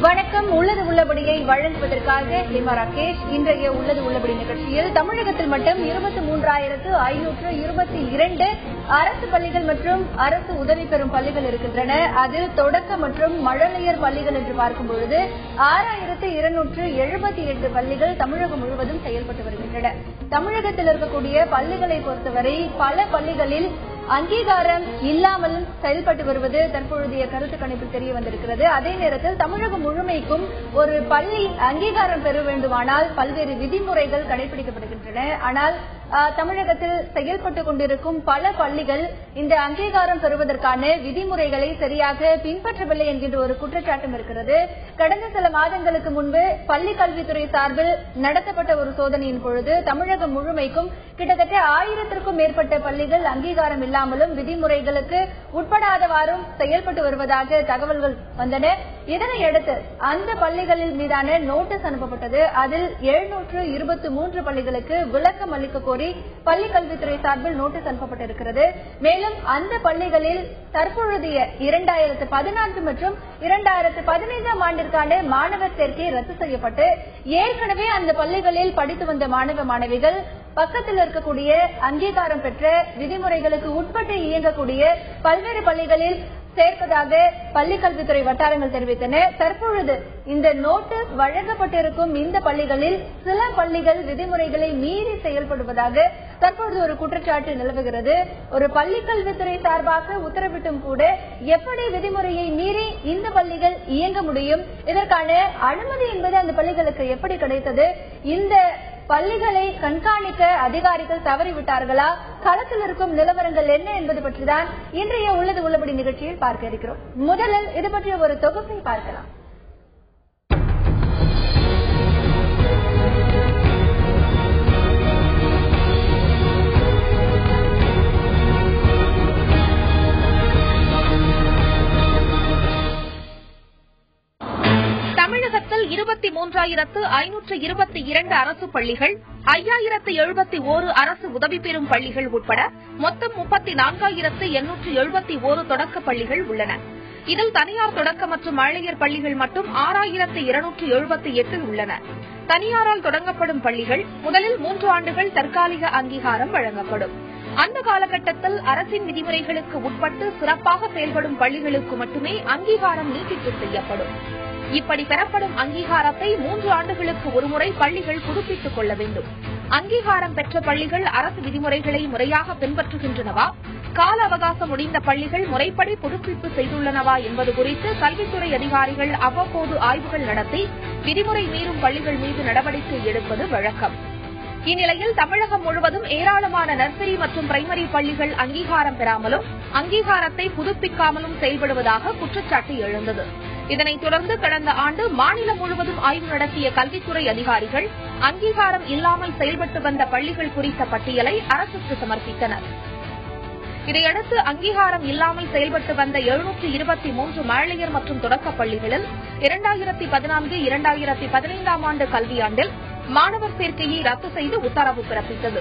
வணக்கம். உள்ளது உள்ளபடியை வழங்குவதற்காக ஹேமா ராகேஷ். இன்றைய உள்ளது உள்ளபடி நிகழ்ச்சியில் தமிழகத்தில் மட்டும் 23,522 அரசு பள்ளிகள் மற்றும் அரசு உதவி பெறும் பள்ளிகள் இருக்கின்றன. அதில் தொடக்க மற்றும் மழலையர் பள்ளிகள் என்று பார்க்கும்பொழுது 6,278 பள்ளிகள் தமிழகம் முழுவதும் செயல்பட்டு வருகின்றன. தமிழகத்தில் இருக்கக்கூடிய பள்ளிகளை பொறுத்தவரை பல பள்ளிகளில் அங்கீகாரம் இல்லாமல் செயல்பட்டு வருவது தற்பொழுதைய கருத்து கணிப்பில் தெரிய வந்திருக்கிறது. அதே நேரத்தில் தமிழகம் முழுமைக்கும் ஒரு பள்ளி அங்கீகாரம் பெற வேண்டுமானால் பல்வேறு விதிமுறைகள் கடைபிடிக்கப்படுகின்றன. ஆனால் தமிழகத்தில் செயல்பட்டுக் கொண்டிருக்கும் பல பள்ளிகள் இந்த அங்கீகாரம் பெறுவதற்கான விதிமுறைகளை சரியாக பின்பற்றவில்லை என்கின்ற ஒரு குற்றச்சாட்டும் இருக்கிறது. கடந்த சில மாதங்களுக்கு முன்பு பள்ளி கல்வித்துறை சார்பில் நடத்தப்பட்ட ஒரு சோதனையின் பொழுது தமிழகம் முழுமைக்கும் கிட்டத்தட்ட 1000க்கும் மேற்பட்ட பள்ளிகள் அங்கீகாரம் இல்லாமலும் விதிமுறைகளுக்கு உட்படாதவாறும் செயல்பட்டு வருவதாக தகவல்கள் வந்தன. இதனையடுத்து அந்த பள்ளிகளில் மீதான நோட்டீஸ் அனுப்பப்பட்டது. அதில் 723 பள்ளிகளுக்கு விளக்கம் அளிக்க கோரி பள்ளி கல்வித்துறை சார்பில் நோட்டீஸ் அனுப்பப்பட்டிருக்கிறது. மேலும் அந்த பள்ளிகளில் தற்பொழுதைய 2014 மற்றும் 2015 ஆண்டிற்கான மாணவர் சேர்க்கை ரத்து செய்யப்பட்டு ஏற்கனவே அந்த பள்ளிகளில் படித்து வந்த மாணவ மாணவிகள் பக்கத்தில் இருக்கக்கூடிய அங்கீகாரம் பெற்ற விதிமுறைகளுக்கு உட்பட்டு இயங்கக்கூடிய பல்வேறு பள்ளிகளில் சேர்ப்பதாக பள்ளிக்கல்வித்துறை வட்டாரங்கள் தெரிவித்தன. தற்பொழுது இந்த நோட்டீஸ் வழங்கப்பட்டிருக்கும் இந்த பள்ளிகளில் சில பள்ளிகள் விதிமுறைகளை மீறி செயல்படுவதாக தற்பொழுது ஒரு குற்றச்சாட்டு நிலவுகிறது. ஒரு பள்ளிக்கல்வித்துறை சார்பாக உத்தரவிட்டும் கூட எப்படி விதிமுறையை மீறி இந்த பள்ளிகள் இயங்க முடியும்? இதற்கான அனுமதி என்பது அந்த பள்ளிகளுக்கு எப்படி கிடைத்தது? இந்த பள்ளிகளை கண்காணிக்க அதிகாரிகள் தவறிவிட்டார்களா? களத்தில் இருக்கும் நிலவரங்கள் என்ன என்பது பற்றிதான் இன்றைய உள்ளது உள்ளபடி நிகழ்ச்சியில் பார்க்க இருக்கிறோம். முதலில் இது பற்றிய ஒரு தொகுப்பை பார்க்கலாம். தமிழகத்தில் 23,522 அரசு பள்ளிகள், 5,071 அரசு உதவி பெறும் பள்ளிகள் உட்பட மொத்தம் 34,871 தொடக்க பள்ளிகள் உள்ளன. இதில் தனியார் தொடக்க மற்றும் மழலையர் பள்ளிகள் மட்டும் 6,278 உள்ளன. தனியாரால் தொடங்கப்படும் பள்ளிகள் முதலில் 3 ஆண்டுகள் தற்காலிக அங்கீகாரம் வழங்கப்படும். அந்த காலகட்டத்தில் அரசின் விதிமுறைகளுக்கு உட்பட்டு சிறப்பாக செயல்படும் பள்ளிகளுக்கு மட்டுமே அங்கீகாரம் நீட்டிப்பு செய்யப்படும். இப்படி பெறப்படும் அங்கீகாரத்தை 3 ஆண்டுகளுக்கு ஒருமுறை பள்ளிகள் புதுப்பித்துக் கொள்ள வேண்டும். அங்கீகாரம் பெற்ற பள்ளிகள் அரசு விதிமுறைகளை முறையாக பின்பற்றுகின்றனவா, கால அவகாசம் முடிந்த பள்ளிகள் முறைப்படி புதுப்பிப்பு செய்துள்ளனவா என்பது குறித்து கல்வித்துறை அதிகாரிகள் அவ்வப்போது ஆய்வுகள் நடத்தி விதிமுறை மீறும் பள்ளிகள் மீது நடவடிக்கை எடுப்பது வழக்கம். இந்நிலையில் தமிழகம் முழுவதும் ஏராளமான நர்சரி மற்றும் பிரைமரி பள்ளிகள் அங்கீகாரம் பெறாமலும் அங்கீகாரத்தை புதுப்பிக்காமலும் செயல்படுவதாக குற்றச்சாட்டு எழுந்தது. இதனைத் தொடர்ந்து கடந்த ஆண்டு மாநிலம் முழுவதும் ஆய்வு நடத்திய கல்வித்துறை அதிகாரிகள் அங்கீகாரம் இல்லாமல் செயல்பட்டு வந்த பள்ளிகள் குறித்த பட்டியலை அரசுக்கு சமர்ப்பித்தனர். இதையடுத்து அங்கீகாரம் இல்லாமல் செயல்பட்டு வந்த 723 மழலையர் மற்றும் தொடக்கப் பள்ளிகளில் 2014-2015 ஆண்டு கல்வியாண்டில் மாணவர் சேர்க்கையை ரத்து செய்து உத்தரவு பிறப்பித்தது.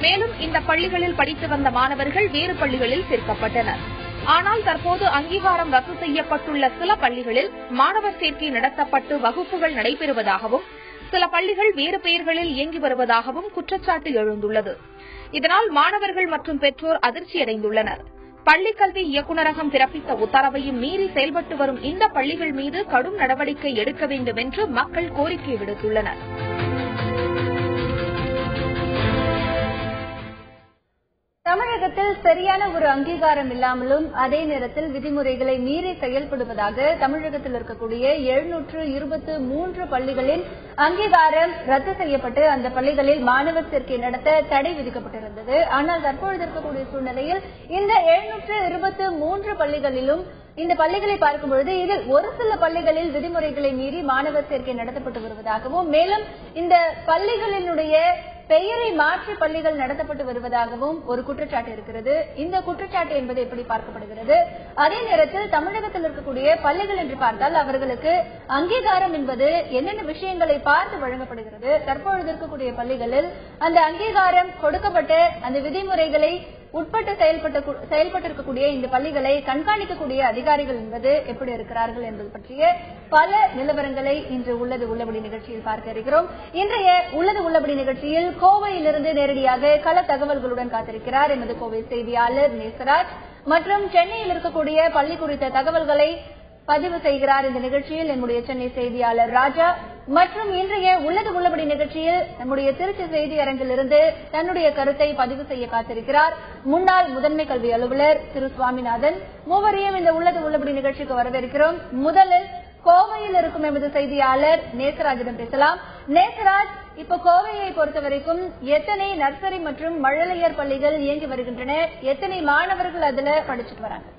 மேலும் இந்த பள்ளிகளில் படித்து வந்த மாணவர்கள் வேறு பள்ளிகளில் சேர்க்கப்பட்டனர். ஆனால் தற்போது அங்கீகாரம் ரத்து செய்யப்பட்டுள்ள சில பள்ளிகளில் மாணவர் சேர்க்கை நடத்தப்பட்டு வகுப்புகள் நடைபெறுவதாகவும் சில பள்ளிகள் வேறு பெயர்களில் இயங்கி வருவதாகவும் குற்றச்சாட்டு எழுந்துள்ளது. இதனால் மாணவர்கள் மற்றும் பெற்றோர் அதிர்ச்சியடைந்துள்ளனர். பள்ளிக்கல்வி இயக்குநரகம் பிறப்பித்த உத்தரவையும் மீறி செயல்பட்டு வரும் இந்த பள்ளிகள் மீது கடும் நடவடிக்கை எடுக்க வேண்டும் என்று மக்கள் கோரிக்கை விடுத்துள்ளனர். தமிழகத்தில் சரியான ஒரு அங்கீகாரம் இல்லாமலும் அதே நேரத்தில் விதிமுறைகளை மீறி செயல்படுவதாக தமிழகத்தில் இருக்கக்கூடிய 723 பள்ளிகளின் அங்கீகாரம் ரத்து செய்யப்பட்டு அந்த பள்ளிகளில் மாணவர் சேர்க்கை நடத்த தடை விதிக்கப்பட்டிருந்தது. ஆனால் தற்பொழுது இருக்கக்கூடிய சூழ்நிலையில் இந்த 723 பள்ளிகளிலும் இந்த பள்ளிகளை பார்க்கும்பொழுது இதில் ஒரு சில பள்ளிகளில் விதிமுறைகளை மீறி மாணவர் சேர்க்கை நடத்தப்பட்டு வருவதாகவும் மேலும் இந்த பள்ளிகளினுடைய பெயரை மாற்றி பள்ளிகள் நடத்தப்பட்டு வருவதாகவும் ஒரு குற்றச்சாட்டு இருக்கிறது. இந்த குற்றச்சாட்டு என்பது எப்படி பார்க்கப்படுகிறது? அதே நேரத்தில் தமிழகத்தில் இருக்கக்கூடிய பள்ளிகள் என்று பார்த்தால் அவர்களுக்கு அங்கீகாரம் என்பது என்னென்ன விஷயங்களை பார்த்து வழங்கப்படுகிறது? தற்பொழுது இருக்கக்கூடிய பள்ளிகளில் அந்த அங்கீகாரம் கொடுக்கப்பட்ட அந்த விதிமுறைகளை உட்பட்டு செயல்பட்டிருக்கக்கூடிய இந்த பள்ளிகளை கண்காணிக்கக்கூடிய அதிகாரிகள் என்பது எப்படி இருக்கிறார்கள் என்பது பற்றிய பல நிலவரங்களை இன்று உள்ளது உள்ளபடி நிகழ்ச்சியில் பார்க்க இருக்கிறோம். இன்றைய உள்ளது உள்ளபடி நிகழ்ச்சியில் கோவையிலிருந்து நேரடியாக கள தகவல்களுடன் காத்திருக்கிறார் எமது கோவை செய்தியாளர் நேசராஜ் மற்றும் சென்னையில் இருக்கக்கூடிய பள்ளி குறித்த தகவல்களை பதிவு செய்கிறார் இந்த நிகழ்ச்சியில் நம்முடைய சென்னை செய்தியாளர் ராஜா மற்றும் இன்றைய உள்ளது உள்ளபடி நிகழ்ச்சியில் நம்முடைய திருச்சி செய்தி அரங்கிலிருந்து தன்னுடைய கருத்தை பதிவு செய்ய காத்திருக்கிறார் முன்னாள் முதன்மை கல்வி அலுவலர் திரு சுவாமிநாதன். மூவரையும் இந்த உள்ளது உள்ளபடி நிகழ்ச்சிக்கு வரவேற்கிறோம். முதலில் கோவையில் இருக்கும் எமது செய்தியாளர் நேசராஜிடம் பேசலாம். நேசராஜ், இப்ப கோவையை பொறுத்த வரைக்கும் எத்தனை நர்சரி மற்றும் மழலையர் பள்ளிகள் இயங்கி வருகின்றன, எத்தனை மாணவர்கள் அதுல படிச்சுட்டு வராங்க?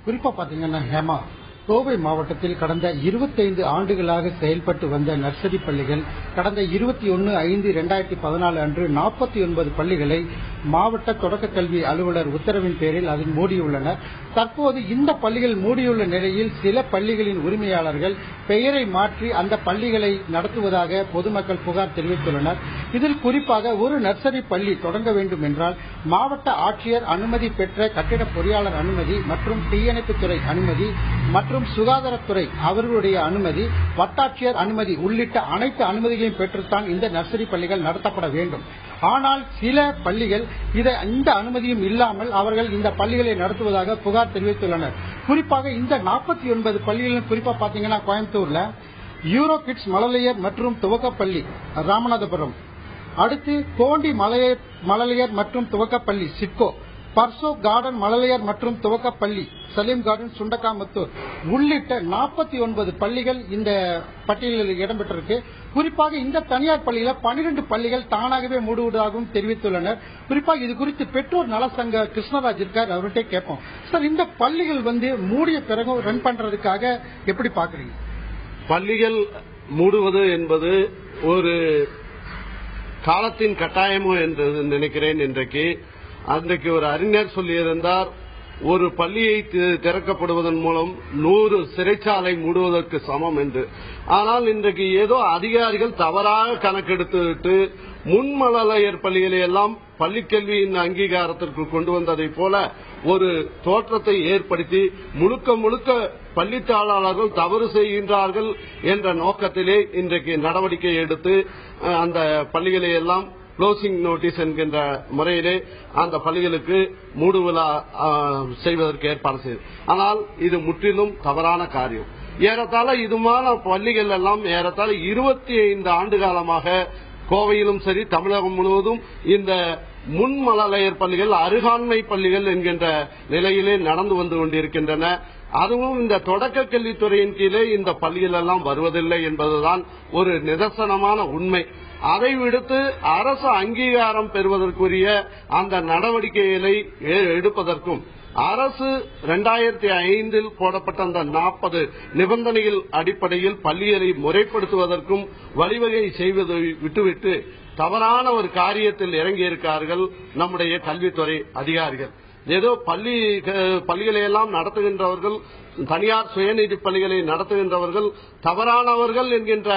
குறிப்பா பாத்தீங்கன்னா ஹேமா, கோவை மாவட்டத்தில் கடந்த 25 ஆண்டுகளாக செயல்பட்டு வந்த நர்சரி பள்ளிகள் கடந்த 21/5/2014 அன்று 49 பள்ளிகளை மாவட்ட தொடக்க கல்வி அலுவலர் உத்தரவின் பேரில் அதில் மூடியுள்ளனர். தற்போது இந்த பள்ளிகள் மூடியுள்ள நிலையில் சில பள்ளிகளின் உரிமையாளர்கள் பெயரை மாற்றி அந்த பள்ளிகளை நடத்துவதாக பொதுமக்கள் புகார் தெரிவித்துள்ளனர். இதில் குறிப்பாக ஒரு நர்சரி பள்ளி தொடங்க வேண்டும் என்றால் மாவட்ட ஆட்சியர் அனுமதி பெற்ற கட்டிட பொறியாளர் அனுமதி மற்றும் தீயணைப்புத்துறை அனுமதி மற்றும் சுகாதாரத்துறை அவர்களுடைய அனுமதி, வட்டாட்சியர் அனுமதி உள்ளிட்ட அனைத்து அனுமதிகளையும் பெற்றுத்தான் இந்த நர்சரி பள்ளிகள் நடத்தப்பட வேண்டும். ஆனால் சில பள்ளிகள் இந்த அனுமதியும் இல்லாமல் அவர்கள் இந்த பள்ளிகளை நடத்துவதாக புகார் தெரிவித்துள்ளனர். குறிப்பாக இந்த 49 பள்ளிகளும் குறிப்பா பாத்தீங்கன்னா கோயம்புத்தூர்ல யூரோ கிட்ஸ் மழலையர் மற்றும் துவக்கப்பள்ளி ராமநாதபுரம், அடுத்து கோண்டி மழலையர் மற்றும் துவக்கப்பள்ளி சிட்கோ, பர்சோ கார்டன் மழலையர் மற்றும் துவக்கப்பள்ளி சலீம் கார்டன் சுண்டக்காமுத்தூர் உள்ளிட்ட 49 பள்ளிகள் இந்த பட்டியலில் இடம்பெற்றிருக்கு. குறிப்பாக இந்த தனியார் பள்ளியில 12 பள்ளிகள் தானாகவே மூடுவதாகவும் தெரிவித்துள்ளனர். குறிப்பாக இது குறித்து பெற்றோர் நலசங்க கிருஷ்ணராஜ் இருக்கார், அவர்கிட்ட கேட்போம். சார், இந்த பள்ளிகள் மூடிய பிறகு ரன் பண்றதுக்காக எப்படி பாக்குறீங்க? பள்ளிகள் மூடுவது என்பது ஒரு காலத்தின் கட்டாயமோ என்று நினைக்கிறேன். அன்றைக்கு ஒரு அறிஞர் சொல்லியிருந்தார், ஒரு பள்ளியை திறக்கப்படுவதன் மூலம் 100 சிறைச்சாலை மூடுவதற்கு சமம் என்று. ஆனால் இன்றைக்கு ஏதோ அதிகாரிகள் தவறாக கணக்கெடுத்துவிட்டு முன்மழலையர் பள்ளிகளை எல்லாம் பள்ளிக்கல்வியின் அங்கீகாரத்திற்கு கொண்டு வந்ததை போல ஒரு தோற்றத்தை ஏற்படுத்தி முழுக்க பள்ளித்தாளர்கள் தவறு செய்கின்றார்கள் என்ற நோக்கத்திலே இன்றைக்கு நடவடிக்கை எடுத்து அந்த பள்ளிகளை எல்லாம் க்ளோசிங் நோட்டீஸ் என்கின்ற முறையிலே அந்த பள்ளிகளுக்கு மூடுவிழா செய்வதற்கு ஏற்பாடு செய்து. ஆனால் இது முற்றிலும் தவறான காரியம். ஏறத்தாழ இதுமான பள்ளிகள் எல்லாம் ஏறத்தாழ 25 ஆண்டு காலமாக கோவையிலும் சரி தமிழகம் முழுவதும் இந்த முன்மழலையர் பள்ளிகள் அருகாண்மை பள்ளிகள் என்கின்ற நிலையிலே நடந்து வந்து கொண்டிருக்கின்றன. அதுவும் இந்த தொடக்க கல்வித்துறையின் கீழே இந்த பள்ளிகள் எல்லாம் வருவதில்லை என்பதுதான் ஒரு நிதர்சனமான உண்மை. அதை விடுத்து அரசு அங்கீகாரம் பெறுவதற்குரிய அந்த நடவடிக்கைகளை எடுப்பதற்கும் அரசு 2005 போடப்பட்ட அந்த 40 நிபந்தனைகள் அடிப்படையில் பள்ளிகளை முறைப்படுத்துவதற்கும் வழிவகை செய்வதை விட்டுவிட்டு தவறான ஒரு காரியத்தில் இறங்கியிருக்கிறார்கள் நம்முடைய கல்வித்துறை அதிகாரிகள். ஏதோ பள்ளிகளை எல்லாம் நடத்துகின்றவர்கள், தனியார் சுயநிதி பள்ளிகளை நடத்துகின்றவர்கள் தவறானவர்கள் என்கின்ற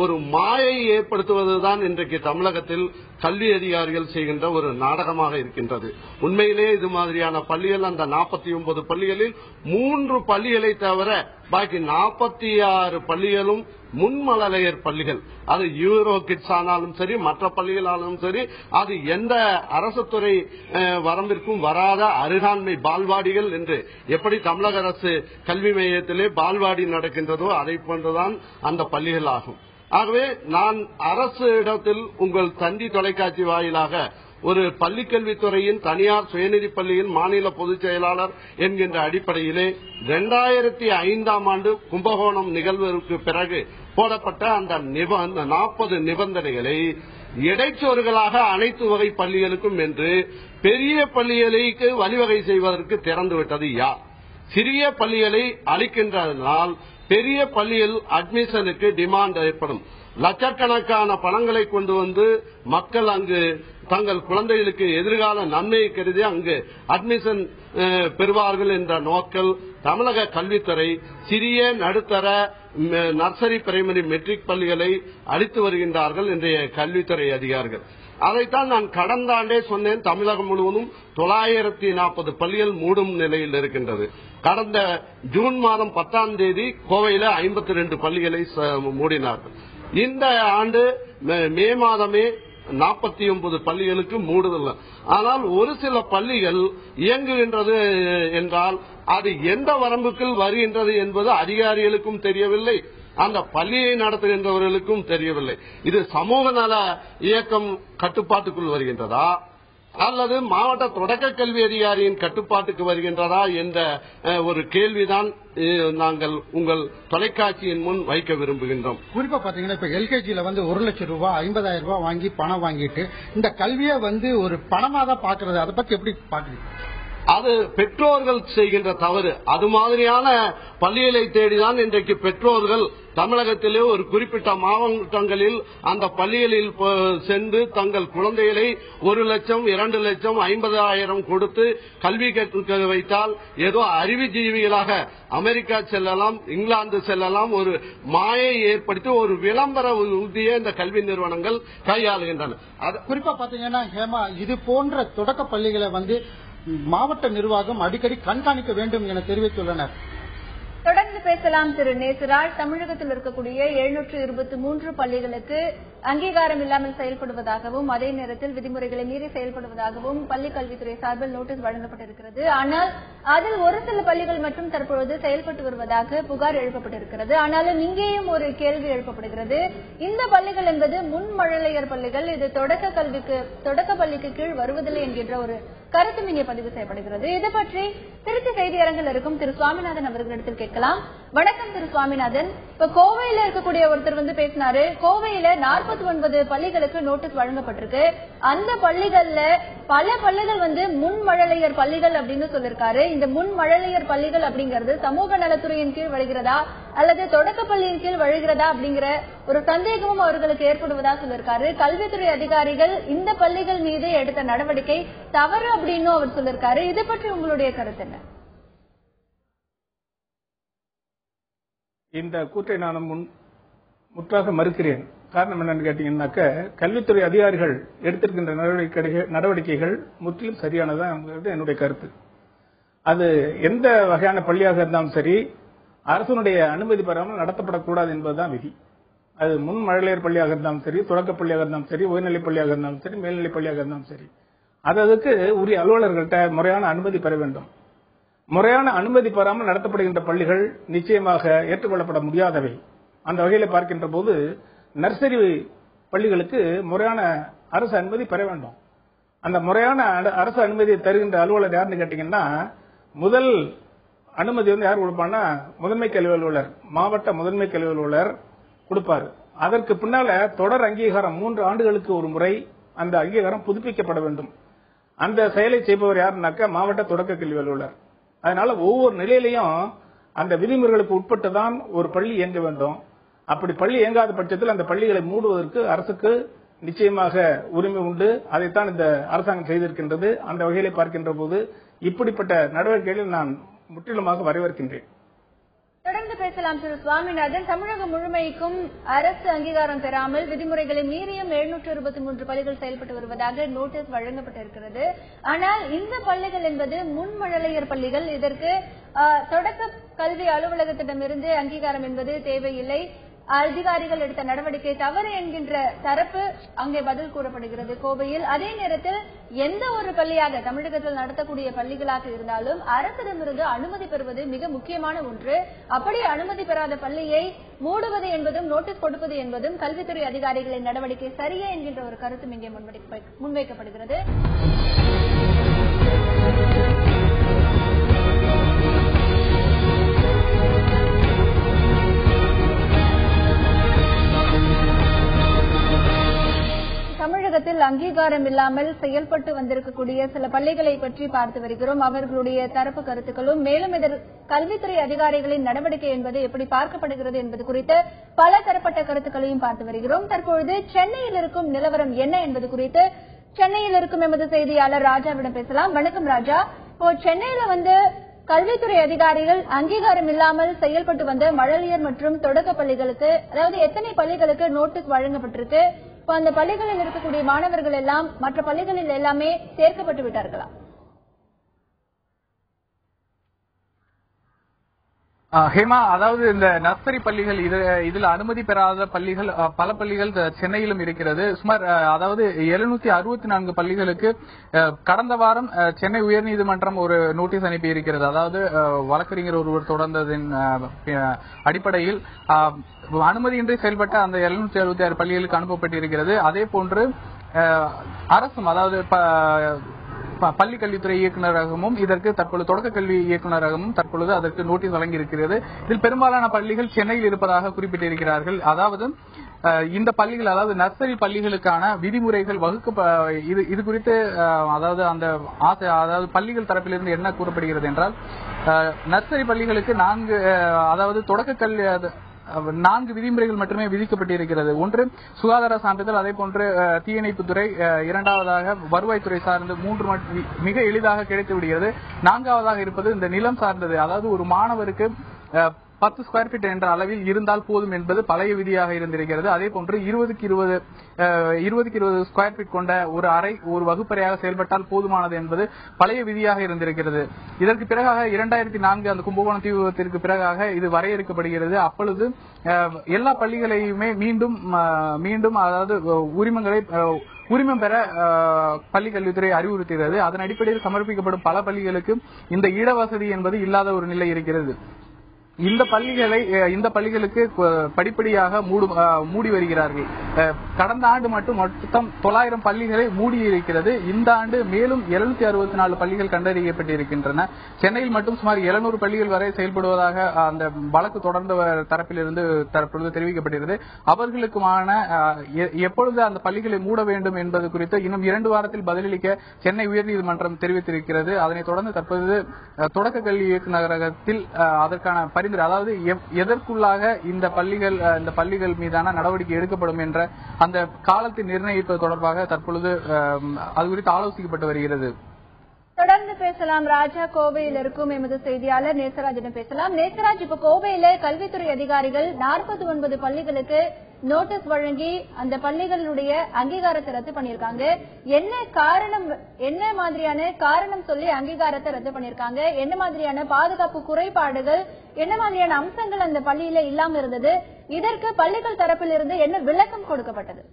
ஒரு மாயை ஏற்படுத்துவதுதான் இன்றைக்கு தமிழகத்தில் கல்வி அதிகாரிகள் செய்கின்ற ஒரு நாடகமாக இருக்கின்றது. உண்மையிலே இது மாதிரியான பள்ளிகள் அந்த 49 பள்ளிகளில் 3 பள்ளிகளை தவிர பாக்கி 46 பள்ளிகளும் முன்மழலையர் பள்ளிகள். அது யூரோ கிட்ஸ் ஆனாலும் சரி, மற்ற பள்ளிகளாலும் சரி, அது எந்த அரசு துறை வரம்பிற்கும் வராத அருகாண்மை பால்வாடிகள் என்று எப்படி தமிழக அரசு கல்வி மையத்திலே பால்வாடி நடக்கின்றதோ அதை போன்றுதான் அந்த பள்ளிகள் ஆகும். ஆகவே நான் அரசு இடத்தில் உங்கள் தந்தி தொலைக்காட்சி வாயிலாக ஒரு பள்ளிக்கல்வித்துறையின் தனியார் சுயநிதி பள்ளியின் மாநில பொதுச் செயலாளர் என்கின்ற அடிப்படையிலே 2005ஆம் ஆண்டு கும்பகோணம் நிகழ்வுக்கு பிறகு போடப்பட்ட அந்த 40 நிபந்தனைகளை இடைச்சோறுகளாக அனைத்து வகை பள்ளிகளுக்கும் என்று பெரிய பள்ளிகளுக்கு வழிவகை செய்வதற்கு திறந்துவிட்டது யார்? சிறிய பள்ளிகளை அளிக்கின்றதனால் பெரிய பள்ளியில் அட்மிஷனுக்கு டிமாண்ட் ஏற்படும். லட்சக்கணக்கான பணங்களை கொண்டு வந்து மக்கள் அங்கு தங்கள் குழந்தைகளுக்கு எதிர்கால நன்மையை கருதி அங்கு அட்மிஷன் பெறுவார்கள் என்ற நோக்கில் தமிழக கல்வித்துறை சிறிய நடுத்தர நர்சரி பிரைமரி மெட்ரிக் பள்ளிகளை அளித்து வருகின்றார்கள் இன்றைய கல்வித்துறை அதிகாரிகள். அதைத்தான் நான் கடந்த ஆண்டே சொன்னேன். தமிழகம் முழுவதும் 940 பள்ளிகள் மூடும் நிலையில் இருக்கின்றது. கடந்த ஜூன் மாதம் 10ஆம் தேதி கோவையில் 52 பள்ளிகளை மூடினார்கள். இந்த ஆண்டு மே மாதமே 49 பள்ளிகளுக்கு மூடுதல். ஆனால் ஒரு சில பள்ளிகள் இயங்குகின்றது என்றால் அது எந்த வரம்புக்குள் வருகின்றது என்பது அதிகாரிகளுக்கும் தெரியவில்லை, அந்த பள்ளியை நடத்துகின்றவர்களுக்கும் தெரியவில்லை. இது சமூக நல இயக்கம் கட்டுப்பாட்டுக்குள் வருகின்றதா அல்லது மாவட்ட தொடக்க கல்வி அதிகாரியின் கட்டுப்பாட்டுக்கு வருகின்றதா என்ற ஒரு கேள்விதான் நாங்கள் உங்கள் தொலைக்காட்சியின் முன் வைக்க விரும்புகின்றோம். குறிப்பா பாத்தீங்கன்னா இப்ப எல்கேஜில 1 லட்சம் ரூபாய் 50,000 ரூபாய் வாங்கி பணம் வாங்கிட்டு இந்த கல்வியை ஒரு பணமா தான் பாக்குறது. அதை பத்தி எப்படி பாக்குறீங்க? அது பெற்றோர்கள் செய்கின்ற தவறு. அது மாதிரியான பள்ளிகளை தேடிதான் இன்றைக்கு பெற்றோர்கள் தமிழகத்திலே ஒரு குறிப்பிட்ட மாவட்டங்களில் அந்த பள்ளிகளில் சென்று தங்கள் குழந்தைகளை 1 லட்சம் 2 லட்சம் 50,000 கொடுத்து கல்வி கற்க வைத்தால் ஏதோ அறிவுஜீவிகளாக அமெரிக்கா செல்லலாம், இங்கிலாந்து செல்லலாம், ஒரு மாயை ஏற்படுத்தி ஒரு விளம்பர உத்தியை இந்த கல்வி நிறுவனங்கள் கையாளுகின்றன. குறிப்பா பாத்தீங்கன்னா ஹேமா, இது போன்ற தொடக்க பள்ளிகளை மாவட்ட நிர்வாகம் அடிக்கடி கண்காணிக்க வேண்டும் என தெரிவித்துள்ளனர். தொடர்ந்து பேசலாம் திரு நேசராஜ். தமிழகத்தில் இருக்கக்கூடிய 723 பள்ளிகளுக்கு அங்கீகாரம் இல்லாமல் செயல்படுவதாகவும் அதே நேரத்தில் விதிமுறைகளை மீறி செயல்படுவதாகவும் பள்ளிக் கல்வித்துறை சார்பில் நோட்டீஸ் வழங்கப்பட்டிருக்கிறது. ஆனால் அதில் ஒரு சில பள்ளிகள் மட்டும் தற்பொழுது செயல்பட்டு வருவதாக புகார் எழுப்பப்பட்டிருக்கிறது. ஆனாலும் இங்கேயும் ஒரு கேள்வி எழுப்பப்படுகிறது. இந்த பள்ளிகள் என்பது முன்மழலையர் பள்ளிகள், இது தொடக்க பள்ளிக்கு கீழ் வருவதில்லை என்கின்ற ஒரு கருத்தும் இங்கே பதிவு செய்யப்படுகிறது. இது பற்றி திருச்சி செய்தியரங்கில் இருக்கும் திரு சுவாமிநாதன் அவர்களிடத்தில் கேட்கலாம். வணக்கம் திரு சுவாமிநாதன். இப்ப கோவையில இருக்கக்கூடிய ஒருத்தர் பேசினாரு. கோவையில 49 பள்ளிகளுக்கு நோட்டீஸ் வழங்கப்பட்டிருக்கு. அந்த பள்ளிகள்ல பல பள்ளிகள் முன்மழலையர் பள்ளிகள் அப்படின்னு சொல்லிருக்காரு. இந்த முன்மழலையர் பள்ளிகள் அப்படிங்கிறது சமூக நலத்துறையின் கீழ் வருகிறதா அல்லது தொடக்க பள்ளியின் கீழ் வருகிறதா அப்படிங்கிற ஒரு சந்தேகமும் அவர்களுக்கு ஏற்படுவதா சொல்லிருக்காரு. கல்வித்துறை அதிகாரிகள் இந்த பள்ளிகள் மீது எடுத்த நடவடிக்கை தவறு அப்படின்னு அவர் சொல்லிருக்காரு. இது பற்றி உங்களுடைய கருத்து என்ன? இந்த கூற்றை நான் முற்றாக மறுக்கிறேன். காரணம் என்னன்னு கேட்டீங்கன்னாக்க, கல்வித்துறை அதிகாரிகள் எடுத்திருக்கின்ற நடவடிக்கைகள் முற்றிலும் சரியானதான் என்னுடைய கருத்து. அது எந்த வகையான பள்ளியாக இருந்தாலும் சரி, அரசனுடைய அனுமதி பெறாமல் நடத்தப்படக்கூடாது என்பதுதான் விதி. அது முன் மழலையர் பள்ளியாக இருந்தாலும் சரி, தொடக்க பள்ளியாக இருந்தாலும் சரி, உயர்நிலைப் பள்ளியாக இருந்தாலும் சரி, மேல்நிலைப் பள்ளியாக இருந்தாலும் சரி, அதுக்கு உரிய அலுவலர்கள்ட்ட முறையான அனுமதி பெற வேண்டும். முறையான அனுமதி பெறாமல் நடத்தப்படுகின்ற பள்ளிகள் நிச்சயமாக ஏற்றுக்கொள்ளப்பட முடியாதவை. அந்த வகையில் பார்க்கின்ற போது நர்சரி பள்ளிகளுக்கு முறையான அரசு அனுமதி பெற வேண்டும். அந்த முறையான அரசு அனுமதியை தருகின்ற அலுவலர் யாருன்னு கேட்டீங்கன்னா, முதல் அனுமதி யார் கொடுப்பான்னா முதன்மை கல்வி அலுவலர், மாவட்ட முதன்மை கல்வி அலுவலர் கொடுப்பாரு. அதற்கு பின்னால தொடர் அங்கீகாரம் 3 ஆண்டுகளுக்கு ஒரு முறை அந்த அங்கீகாரம் புதுப்பிக்கப்பட வேண்டும். அந்த செயலை செய்பவர் யாருன்னாக்க மாவட்ட தொடக்க கல்வி அலுவலர். அதனால ஒவ்வொரு நிலையிலையும் அந்த விதிமுறைகளுக்கு உட்பட்டுதான் ஒரு பள்ளி இயங்க வேண்டும். அப்படி பள்ளி இயங்காத பட்சத்தில் அந்த பள்ளிகளை மூடுவதற்கு அரசுக்கு நிச்சயமாக உரிமை உண்டு. அதைத்தான் இந்த அரசாங்கம் செய்திருக்கின்றது. அந்த வகையிலே பார்க்கின்ற போது இப்படிப்பட்ட நடவடிக்கைகளை நான் முற்றிலுமாக வரவேற்கின்றேன். தொடர்ந்து பேசலாம் திரு சுவாமிநாதன். தமிழகம் முழுமைக்கும் அரசு அங்கீகாரம் பெறாமல் விதிமுறைகளை மீறியும் 723 பள்ளிகள் செயல்பட்டு வருவதாக நோட்டீஸ் வழங்கப்பட்டிருக்கிறது. ஆனால் இந்த பள்ளிகள் என்பது முன்மழலையர் பள்ளிகள். இதற்கு தொடக்க கல்வி அலுவலகத்திடமிருந்து அங்கீகாரம் என்பது தேவையில்லை. அதிகாரிகள் எடுத்த நடவடிக்கை தவறு என்கின்ற தரப்பு அங்கே பதில் கூறப்படுகிறது கோவையில். அதே நேரத்தில் எந்த ஒரு பள்ளியாக தமிழகத்தில் நடத்தக்கூடிய பள்ளிகளாக இருந்தாலும் அரசிடமிருந்து அனுமதி பெறுவது மிக முக்கியமான ஒன்று. அப்படி அனுமதி பெறாத பள்ளியை மூடுவது என்பதும் நோட்டீஸ் கொடுப்பது என்பதும் கல்வித்துறை அதிகாரிகளின் நடவடிக்கை சரியே என்கின்ற ஒரு கருத்தும் இங்கே முன்வைக்கப்படுகிறது. தமிழகத்தில் அங்கீகாரம் இல்லாமல் செயல்பட்டு வந்திருக்கக்கூடிய சில பள்ளிகளை பற்றி பார்த்து வருகிறோம். அவர்களுடைய தரப்பு கருத்துக்களும் மேலும் இதற்கு கல்வித்துறை அதிகாரிகளின் நடவடிக்கை என்பது எப்படி பார்க்கப்படுகிறது என்பது குறித்து பல தரப்பட்ட கருத்துக்களையும் பார்த்து வருகிறோம். தற்பொழுது சென்னையில் இருக்கும் நிலவரம் என்ன என்பது குறித்து சென்னையில் இருக்கும் எமது செய்தியாளர் ராஜாவிடம் பேசலாம். வணக்கம் ராஜா. இப்போ சென்னையில கல்வித்துறை அதிகாரிகள் அங்கீகாரம் இல்லாமல் செயல்பட்டு வந்த மழலையர் மற்றும் தொடக்க பள்ளிகளுக்கு, அதாவது எத்தனை பள்ளிகளுக்கு நோட்டீஸ் வழங்கப்பட்டிருக்கு, இப்ப அந்த பள்ளிகளில் இருக்கக்கூடிய மாணவர்கள் எல்லாம் மற்ற பள்ளிகளில் எல்லாமே சேர்க்கப்பட்டு விட்டார்களா? ஹேமா, அதாவது இந்த நர்சரி பள்ளிகள் இதில் அனுமதி பெறாத பள்ளிகள் பல பள்ளிகள் சென்னையிலும் இருக்கிறது. சுமார் அதாவது 764 பள்ளிகளுக்கு கடந்த வாரம் சென்னை உயர்நீதிமன்றம் ஒரு நோட்டீஸ் அனுப்பி இருக்கிறது. அதாவது வழக்கறிஞர் ஒருவர் தொடர்ந்ததின் அடிப்படையில் அனுமதியின்றி செயல்பட்ட அந்த 766 பள்ளிகளுக்கு அனுப்பப்பட்டிருக்கிறது. அதே போன்று அரசும், அதாவது பள்ளி கல்வித்துறை இயக்குநரகமும் இதற்கு தற்பொழுது தொடக்க கல்வி இயக்குநரகமும் தற்பொழுது அதற்கு நோட்டீஸ் வழங்கியிருக்கிறது. இதில் பெரும்பாலான பள்ளிகள் சென்னையில் இருப்பதாக குறிப்பிட்டிருக்கிறார்கள். அதாவது இந்த பள்ளிகள், அதாவது நர்சரி பள்ளிகளுக்கான விதிமுறைகள் இது குறித்து அதாவது பள்ளிகள் தரப்பிலிருந்து என்ன கூறப்படுகிறது என்றால், நர்சரி பள்ளிகளுக்கு 4 தொடக்க கல்வி 4 விதிமுறைகள் மட்டுமே விதிக்கப்பட்டிருக்கிறது. ஒன்று சுகாதார சான்றிதழ், அதே போன்று தீயணைப்புத்துறை, இரண்டாவதாக வருவாய்த்துறை சார்ந்து 3 மிக எளிதாக கிடைத்து விடுகிறது. 4வதாக இருப்பது இந்த நிலம் சார்ந்தது. அதாவது ஒரு மாணவருக்கு 10 ஸ்கொயர் ஃபீட் என்ற அளவில் இருந்தால் போதும் என்பது பழைய விதியாக இருந்திருக்கிறது. அதே போன்று 20-20 ஸ்கொயர் ஃபீட் கொண்ட ஒரு அறை ஒரு வகுப்பறையாக செயல்பட்டால் போதுமானது என்பது பழைய விதியாக இருந்திருக்கிறது. இதற்கு பிறகாக 2004 அந்த கும்பகோணம் தீ விபத்திற்கு பிறகாக இது வரையறுக்கப்படுகிறது. அப்பொழுது எல்லா பள்ளிகளையுமே மீண்டும் அதாவது உரிமம் பெற பள்ளி கல்வித்துறை அறிவுறுத்துகிறது. அதன் அடிப்படையில் சமர்ப்பிக்கப்படும் பல பள்ளிகளுக்கு இந்த இடவசதி என்பது இல்லாத ஒரு நிலை இருக்கிறது. இந்த பள்ளிகளுக்கு படிப்படியாக மூடி வருகிறார்கள். கடந்த ஆண்டு மொத்தம் 900 பள்ளிகளை மூடி இருக்கிறது. இந்த ஆண்டு மேலும் 764 பள்ளிகள் கண்டறியப்பட்டிருக்கின்றன. சென்னையில் மட்டும் சுமார் 700 பள்ளிகள் வரை செயல்படுவதாக அந்த வழக்கு தொடர்ந்த தரப்பிலிருந்து தற்பொழுது தெரிவிக்கப்பட்டிருக்கிறது. அவர்களுக்குமான எப்பொழுது அந்த பள்ளிகளை மூட வேண்டும் என்பது குறித்து இன்னும் 2 வாரத்தில் பதிலளிக்க சென்னை உயர்நீதிமன்றம் தெரிவித்திருக்கிறது. அதனைத் தொடர்ந்து தற்போது தொடக்க கல்வி இயக்குநரகத்தில் அதற்கான அதாவது எதற்குள்ளாக இந்த பள்ளிகள் மீதான நடவடிக்கை எடுக்கப்படும் என்ற அந்த காலத்தை நிர்ணயிப்பது தொடர்பாக தற்பொழுது அது குறித்து ஆலோசிக்கப்பட்டு வருகிறது. தொடர்ந்து பேசலாம். ராஜா, கோவையில் இருக்கும் எமது செய்தியாளர் நேசராஜிடம் பேசலாம். நேசராஜ், இப்ப கோவையில கல்வித்துறை அதிகாரிகள் 49 பள்ளிகளுக்கு நோட்டீஸ் வழங்கி அந்த பள்ளிகளுடைய அங்கீகாரத்தை ரத்து பண்ணிருக்காங்க. என்ன மாதிரியான காரணம் சொல்லி அங்கீகாரத்தை ரத்து பண்ணிருக்காங்க? என்ன மாதிரியான பாதுகாப்பு குறைபாடுகள், என்ன மாதிரியான அம்சங்கள் அந்த பள்ளியில இல்லாம இருந்தது? இதற்கு பள்ளிகள் தரப்பிலிருந்து என்ன விளக்கம் கொடுக்கப்பட்டது?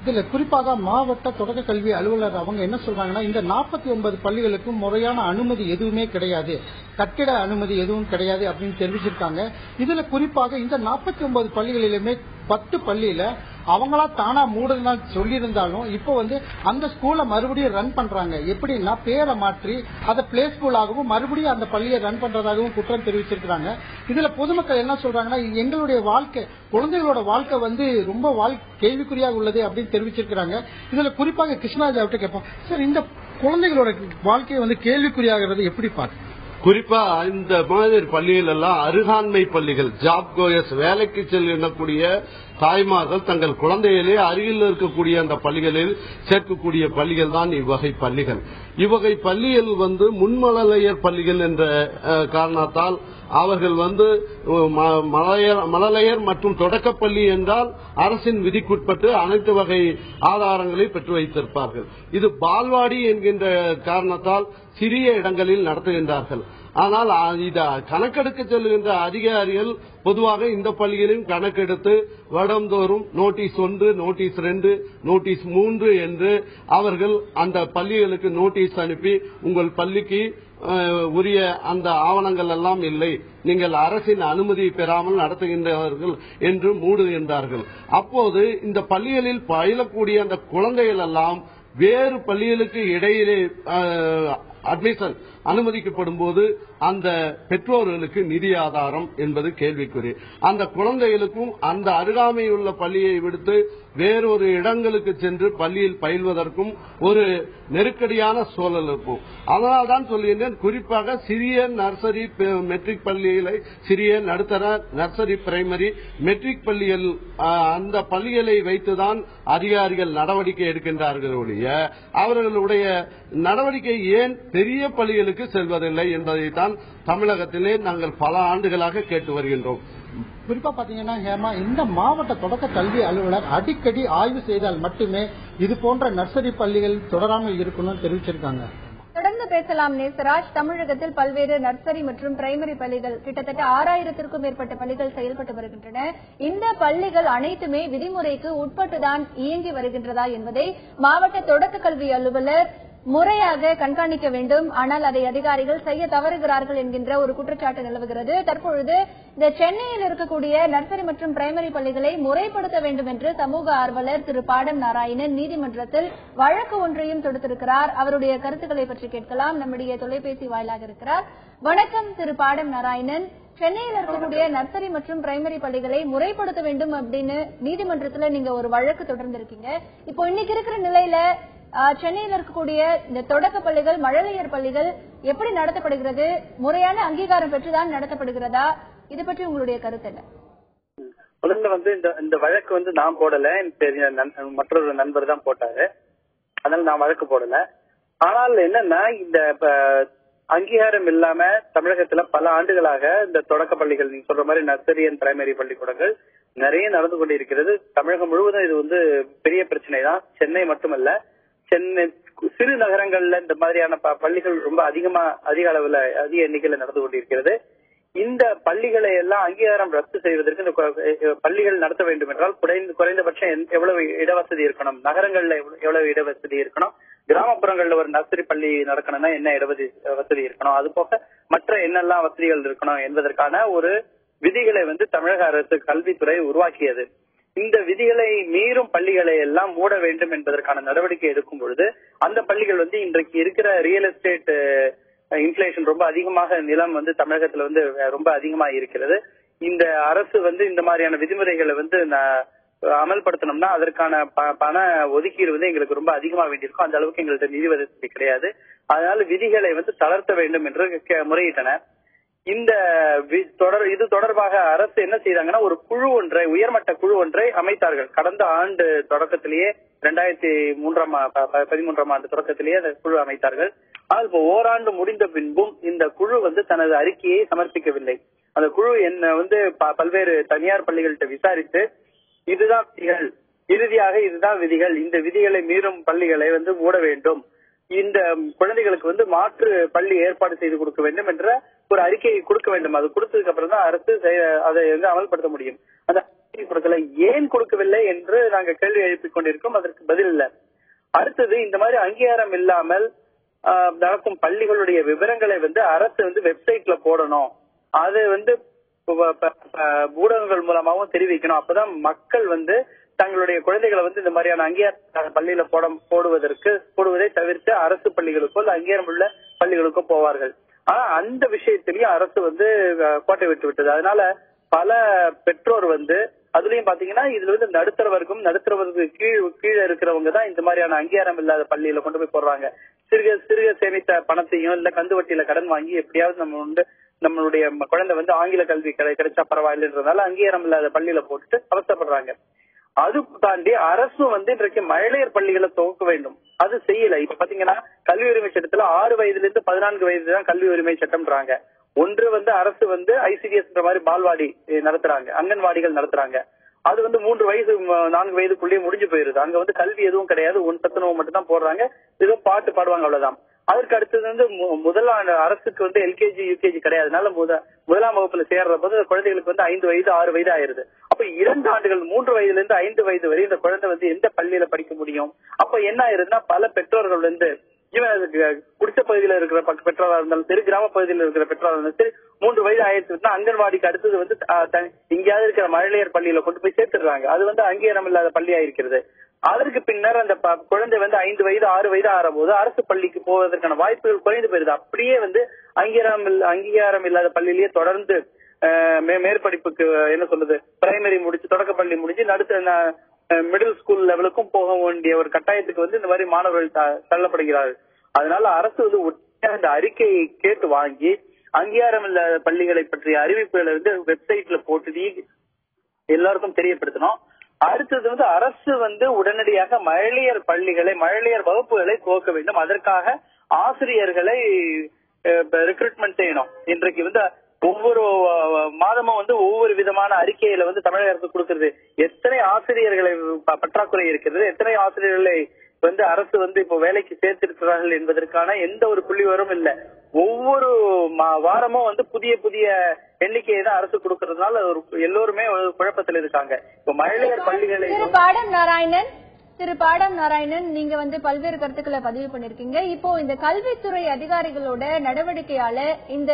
இதுல குறிப்பாக மாவட்ட தொடக்க கல்வி அலுவலர் அவங்க என்ன சொல்றாங்கன்னா, இந்த 49 பள்ளிகளுக்கும் முறையான அனுமதி எதுவுமே கிடையாது, கட்டிட அனுமதி எதுவும் கிடையாது அப்படின்னு தெரிவிச்சிருக்காங்க. இதுல குறிப்பாக இந்த 49 பள்ளிகளிலுமே 10 பள்ளியில அவங்களா தானா மூடலாம் சொல்லியிருந்தாலும் இப்போ அந்த ஸ்கூலை மறுபடியும் ரன் பண்றாங்க. எப்படின்னா பேரை மாற்றி அதை பிளே ஸ்கூலாகவும் மறுபடியும் அந்த பள்ளியை ரன் பண்றதாகவும் குற்றம் தெரிவிச்சிருக்காங்க. இதுல பொதுமக்கள் என்ன சொல்றாங்கன்னா, எங்களுடைய வாழ்க்கை, குழந்தைகளோட வாழ்க்கை ரொம்ப கேள்விக்குறியாக உள்ளது அப்படின்னு தெரிவிச்சிருக்காங்க. இதுல குறிப்பாக கிருஷ்ணராஜ் அவர்கிட்ட கேட்போம், சார், இந்த குழந்தைகளோட வாழ்க்கையை கேள்விக்குறியாகிறது எப்படி பார்க்க? குறிப்பா இந்த மாதிரி பள்ளிகள் எல்லாம் அருகாண்மை பள்ளிகள், ஜாப் கோயர்ஸ், வேலைக்கு செல்லக்கூடிய தாய்மார்கள் தங்கள் குழந்தைகளே அருகில் இருக்கக்கூடிய அந்த பள்ளிகளில் சேர்க்கக்கூடிய பள்ளிகள் தான் இவ்வகை பள்ளிகள். இவ்வகை பள்ளிகள் முன்மழலையர் பள்ளிகள் என்ற காரணத்தால் அவர்கள் மழலையர் மற்றும் தொடக்கப்பள்ளி என்றால் அரசின் விதிக்குட்பட்டு அனைத்து வகை ஆதாரங்களை பெற்று வைத்திருப்பார்கள். இது பால்வாடி என்கின்ற காரணத்தால் சிறிய இடங்களில் நடத்துகின்றார்கள். ஆனால் இதை கணக்கெடுக்க செல்கின்ற அதிகாரிகள் பொதுவாக இந்த பள்ளிகளையும் கணக்கெடுத்து வருடந்தோறும் நோட்டீஸ் 1, நோட்டீஸ் 2, நோட்டீஸ் 3 என்று அவர்கள் அந்த பள்ளிகளுக்கு நோட்டீஸ் அனுப்பி, உங்கள் பள்ளிக்கு உரிய அந்த ஆவணங்கள் எல்லாம் இல்லை, நீங்கள் அரசின் அனுமதி பெறாமல் நடத்துகின்றவர்கள் என்று மூடுகின்றார்கள். அப்போது இந்த பள்ளிகளில் பயிலக்கூடிய அந்த குழந்தைகள் எல்லாம் வேறு பள்ளிகளுக்கு இடையிலே அட்மிஷன் அனுமதிக்கப்படும் போது அந்த பெற்றோர்களுக்கு நிதி ஆதாரம் என்பது கேள்விக்குறி. அந்த குழந்தைகளுக்கும் அந்த அருகாமையில் உள்ள பள்ளியை விடுத்து வேறொரு இடங்களுக்கு சென்று பள்ளியில் பயில்வதற்கும் ஒரு நெருக்கடியான சூழல் இருக்கும். அதனால்தான் சொல்லுகின்றேன், குறிப்பாக சிறிய நர்சரி மெட்ரிக் பள்ளிகளை, சிறிய நடுத்தர நர்சரி பிரைமரி மெட்ரிக் பள்ளிகள், அந்த பள்ளிகளை வைத்துதான் அதிகாரிகள் நடவடிக்கை எடுக்கின்றார்கள் ஒழிய அவர்களுடைய நடவடிக்கை ஏன் பெரிய பள்ளிகளுக்கு செல்வதில்லை என்பதைத்தான் தமிழகத்திலே நாங்கள் பல ஆண்டுகளாக கேட்டு வருகின்றோம். குறிப்பா பாத்தீங்கன்னா ஹேமா, இந்த மாவட்ட தொடக்க கல்வி அலுவலர் அடிக்கடி ஆய்வு செய்தால் மட்டுமே இது போன்ற நர்சரி பள்ளிகள் தொடராமல் இருக்கணும்னு தெரிவிச்சிருக்காங்க. தொடர்ந்து பேசலாம் நேசராஜ். தமிழகத்தில் பல்வேறு நர்சரி மற்றும் பிரைமரி பள்ளிகள் கிட்டத்தட்ட 6000த்திற்கும் மேற்பட்ட பள்ளிகள் செயல்பட்டு வருகின்றன. இந்த பள்ளிகள் அனைத்துமே விதிமுறைக்கு உட்பட்டுதான் இயங்கி வருகின்றதா என்பதை மாவட்ட தொடக்க கல்வி அலுவலர் முறையாக கண்காணிக்க வேண்டும். ஆனால் அதை அதிகாரிகள் செய்ய தவறுகிறார்கள் என்கின்ற ஒரு குற்றச்சாட்டு நிலவுகிறது. தற்பொழுது இந்த சென்னையில் இருக்கக்கூடிய நர்சரி மற்றும் பிரைமரி பள்ளிகளை முறைப்படுத்த வேண்டும் என்று சமூக ஆர்வலர் திரு பாடம் நாராயணன் நீதிமன்றத்தில் வழக்கு ஒன்றையும் தொடுத்திருக்கிறார். அவருடைய கருத்துக்களை பற்றி கேட்கலாம். நம்முடைய தொலைபேசி வாயிலாக இருக்கிறார். வணக்கம் திரு பாடம் நாராயணன். சென்னையில் இருக்கக்கூடிய நர்சரி மற்றும் பிரைமரி பள்ளிகளை முறைப்படுத்த வேண்டும் அப்படின்னு நீதிமன்றத்துல நீங்க ஒரு வழக்கு தொடர்ந்திருக்கீங்க. இப்போ இன்னைக்கு இருக்கிற நிலையில சென்னையில் இருக்கக்கூடிய இந்த தொடக்க பள்ளிகள், மழலையர் பள்ளிகள் எப்படி நடத்தப்படுகிறது? முறையான அங்கீகாரம் பெற்றுதான் நடத்தப்படுகிறதா? இது பற்றி உங்களுடைய கருத்து என்ன? முதல்ல இந்த வழக்கு நான் போடல, மற்றொரு நண்பர் தான் போட்டாரு. அதனால நான் வழக்கு போடல. ஆனால் என்னன்னா, இந்த அங்கீகாரம் இல்லாம தமிழகத்துல பல ஆண்டுகளாக இந்த தொடக்க பள்ளிகள், நீங்க சொல்ற மாதிரி நர்சரி அண்ட் பிரைமரி பள்ளிக்கூடங்கள் நிறைய நடந்து கொண்டிருக்கிறது. தமிழகம் முழுவதும் இது பெரிய பிரச்சனை தான். சென்னை மட்டுமல்ல, சென்னை சிறு நகரங்கள்ல இந்த மாதிரியான பள்ளிகள் ரொம்ப அதிக அளவுல அதிக எண்ணிக்கையில நடந்து கொண்டிருக்கிறது. இந்த பள்ளிகளை எல்லாம் அங்கீகாரம் ரத்து செய்வதற்கு இந்த பள்ளிகள் நடத்த வேண்டும் என்றால் குறைந்தபட்சம் எவ்வளவு இடவசதி இருக்கணும், நகரங்கள்ல எவ்வளவு இடவசதி இருக்கணும், கிராமப்புறங்கள்ல ஒரு நர்சரி பள்ளி நடக்கணும்னா என்ன வசதி இருக்கணும், அது போக மற்ற என்னெல்லாம் வசதிகள் இருக்கணும் என்பதற்கான ஒரு விதிகளை தமிழக அரசு கல்வித்துறை உருவாக்கியது. இந்த விதிகளை மீறும் பள்ளிகளை எல்லாம் மூட வேண்டும் என்பதற்கான நடவடிக்கை எடுக்கும் பொழுது அந்த பள்ளிகள் இன்றைக்கு இருக்கிற ரியல் எஸ்டேட் இன்ஃபிளேஷன் ரொம்ப அதிகமாக, நிலம் தமிழகத்துல ரொம்ப அதிகமா இருக்கிறது. இந்த அரசு இந்த மாதிரியான விதிமுறைகளை அமல்படுத்தணும்னா அதற்கான பண ஒதுக்கீடு எங்களுக்கு ரொம்ப அதிகமா வேண்டியிருக்கும். அந்த அளவுக்கு எங்களுக்கு நிதி வசதி கிடையாது. அதனால விதிகளை தளர்த்த வேண்டும் என்று முறையிட்டனர். இது தொடர்பாக அரசு என்ன செய்தாங்கன்னா, ஒரு குழு ஒன்றை, உயர்மட்ட குழு ஒன்றை அமைத்தார்கள். கடந்த ஆண்டு தொடக்கத்திலேயே 2013ஆம் ஆண்டு தொடக்கத்திலேயே அந்த குழு அமைத்தார்கள். ஆனால் இப்போ ஓராண்டு முடிந்த பின்பும் இந்த குழு தனது அறிக்கையை சமர்ப்பிக்கவில்லை. அந்த குழு பல்வேறு தனியார் பள்ளிகள்கிட்ட விசாரித்து இதுதான் விதிகள், இறுதியாக இதுதான் விதிகள், இந்த விதிகளை மீறும் பள்ளிகளை மூட வேண்டும், இந்த குழந்தைகளுக்கு மாற்று பள்ளி ஏற்பாடு செய்து கொடுக்க வேண்டும் என்ற ஒரு அறிக்கையை கொடுக்க வேண்டும். அது கொடுத்ததுக்கு அப்புறம் தான் அரசு அதை அமல்படுத்த முடியும். அந்த கொடுக்கல, ஏன் கொடுக்கவில்லை என்று நாங்கள் கேள்வி எழுப்பிக் கொண்டிருக்கோம். அதற்கு பதில் இல்லை. அடுத்தது, இந்த மாதிரி அங்கீகாரம் இல்லாமல் நடக்கும் பள்ளிகளுடைய விவரங்களை அரசு வெப்சைட்ல போடணும். அது ஊடகங்கள் மூலமாகவும் தெரிவிக்கணும். அப்பதான் மக்கள் தங்களுடைய குழந்தைகளை இந்த மாதிரியான அங்கீகார பள்ளியில போடுவதை தவிர்த்து அரசு பள்ளிகளுக்கோ இல்ல அங்கீகாரம் உள்ள பள்ளிகளுக்கோ போவார்கள். ஆனா அந்த விஷயத்திலயும் அரசு கோட்டை விட்டு விட்டது. அதனால பல பெற்றோர் அதுலயும் பாத்தீங்கன்னா இதுல நடுத்தர வர்க்கம், நடுத்தர வர்க்கத்துக்கு கீழே இருக்கிறவங்க தான் இந்த மாதிரியான அங்கீகாரம் இல்லாத பள்ளியில கொண்டு போய் போடுறாங்க. சிறுக சேமித்த பணத்தையும் இல்ல கந்து வட்டியில கடன் வாங்கி எப்படியாவது நம்மளுடைய குழந்தை ஆங்கில கல்வி கிடைச்சா பரவாயில்லைன்றதுனால அங்கீகாரம் இல்லாத பள்ளியில போட்டுட்டு அவசரப்படுறாங்க. அது தாண்டி அரசு இன்றைக்கு மழலையர் பள்ளிகளை துவக்க வேண்டும். அது செய்யல. இப்ப பாத்தீங்கன்னா கல்வி உரிமை சட்டத்துல 6 வயதிலிருந்து 14 வயது தான் கல்வி உரிமை சட்டம்ன்றாங்க. ஒன்று அரசு ஐசிடிஎஸ் மாதிரி பால்வாடி நடத்துறாங்க, அங்கன்வாடிகள் நடத்துறாங்க. அது 3 வயது 4 வயதுக்குள்ளேயே முடிஞ்சு போயிருது. அங்க கல்வி எதுவும் கிடையாது, சத்துணவு மட்டும் தான் போடுறாங்க, ஏதோ பாட்டு பாடுவாங்க, அவ்வளவுதான். அதற்கு அடுத்தது முதல் அரசுக்கு எல்கேஜி யூகேஜி கிடையாதுனால முதலாம் வகுப்புல சேர்ற போது குழந்தைகளுக்கு 5 வயது 6 வயது ஆயிருது. அப்ப 2 ஆண்டுகள் 3 வயதுல இருந்து 5 வயது வரை இந்த குழந்தை எந்த பள்ளியில படிக்க முடியும்? அப்ப என்ன ஆயிருதுன்னா, பல பெற்றோர்கள் குடிசை பகுதியில இருக்கிற பெற்றோரா இருந்தாலும் சரி, கிராம பகுதியில் இருக்கிற பெற்றோரா இருந்தாலும் சரி, 3 வயது ஆயிடுச்சுன்னா அங்கன்வாடிக்கு அடுத்தது இங்கேயாவது இருக்கிற மழலையர் பள்ளியில கொண்டு போய் சேர்த்துடுறாங்க. அது அங்கீகாரம் இல்லாத பள்ளியா இருக்கிறது. அதற்கு பின்னர் அந்த குழந்தை 5 வயது 6 வயது ஆறும்போது அரசு பள்ளிக்கு போவதற்கான வாய்ப்புகள் குறைந்து போயிருது. அப்படியே அங்கீகாரம் இல்லாத பள்ளியிலேயே தொடர்ந்து மேற்படிப்புக்கு என்ன சொல்றது, பிரைமரி முடிச்சு, தொடக்க பள்ளி முடிஞ்சு நடுத்த மிடில் ஸ்கூல் லெவலுக்கும் போக வேண்டிய ஒரு கட்டாயத்துக்கு இந்த மாதிரி மாணவர்கள் தள்ளப்படுகிறார்கள். அதனால அரசு இந்த அறிக்கையை கேட்டு வாங்கி அங்கீகாரம் இல்லாத பள்ளிகளை பற்றிய அறிவிப்புகளை வெப்சைட்ல போட்டு எல்லாருக்கும் தெரியப்படுத்தணும். அடுத்தது வந்து அரசு வந்து உடனடியாக மழலையர் வகுப்புகளை துவக்க வேண்டும். அதற்காக ஆசிரியர்களை ரெக்ரூட்மெண்ட் செய்யணும். இன்றைக்கு வந்து ஒவ்வொரு மாதமும் வந்து ஒவ்வொரு விதமான அறிக்கையில வந்து தமிழக அரசு கொடுக்கிறது. எத்தனை ஆசிரியர்களை பற்றாக்குறை இருக்கிறது, எத்தனை ஆசிரியர்களை வந்து அரசு வந்து இப்போ வேலைக்கு சேர்த்திருக்கிறார்கள் என்பதற்கான எந்த ஒரு புள்ளிவரும் இல்ல. ஒவ்வொரு வாரமும் வந்து புதிய புதிய எண்ணிக்கையை தான் அரசு கொடுக்கறதுனால எல்லோருமே குழப்பத்தில் இருக்காங்க. இப்போ மழலையர் பள்ளிகளை திரு பாடம் நாராயணன், நீங்க வந்து பல்வேறு கருத்துக்களை பதிவு பண்ணிருக்கீங்க. இப்போ இந்த கல்வித்துறை அதிகாரிகளோட நடவடிக்கையால இந்த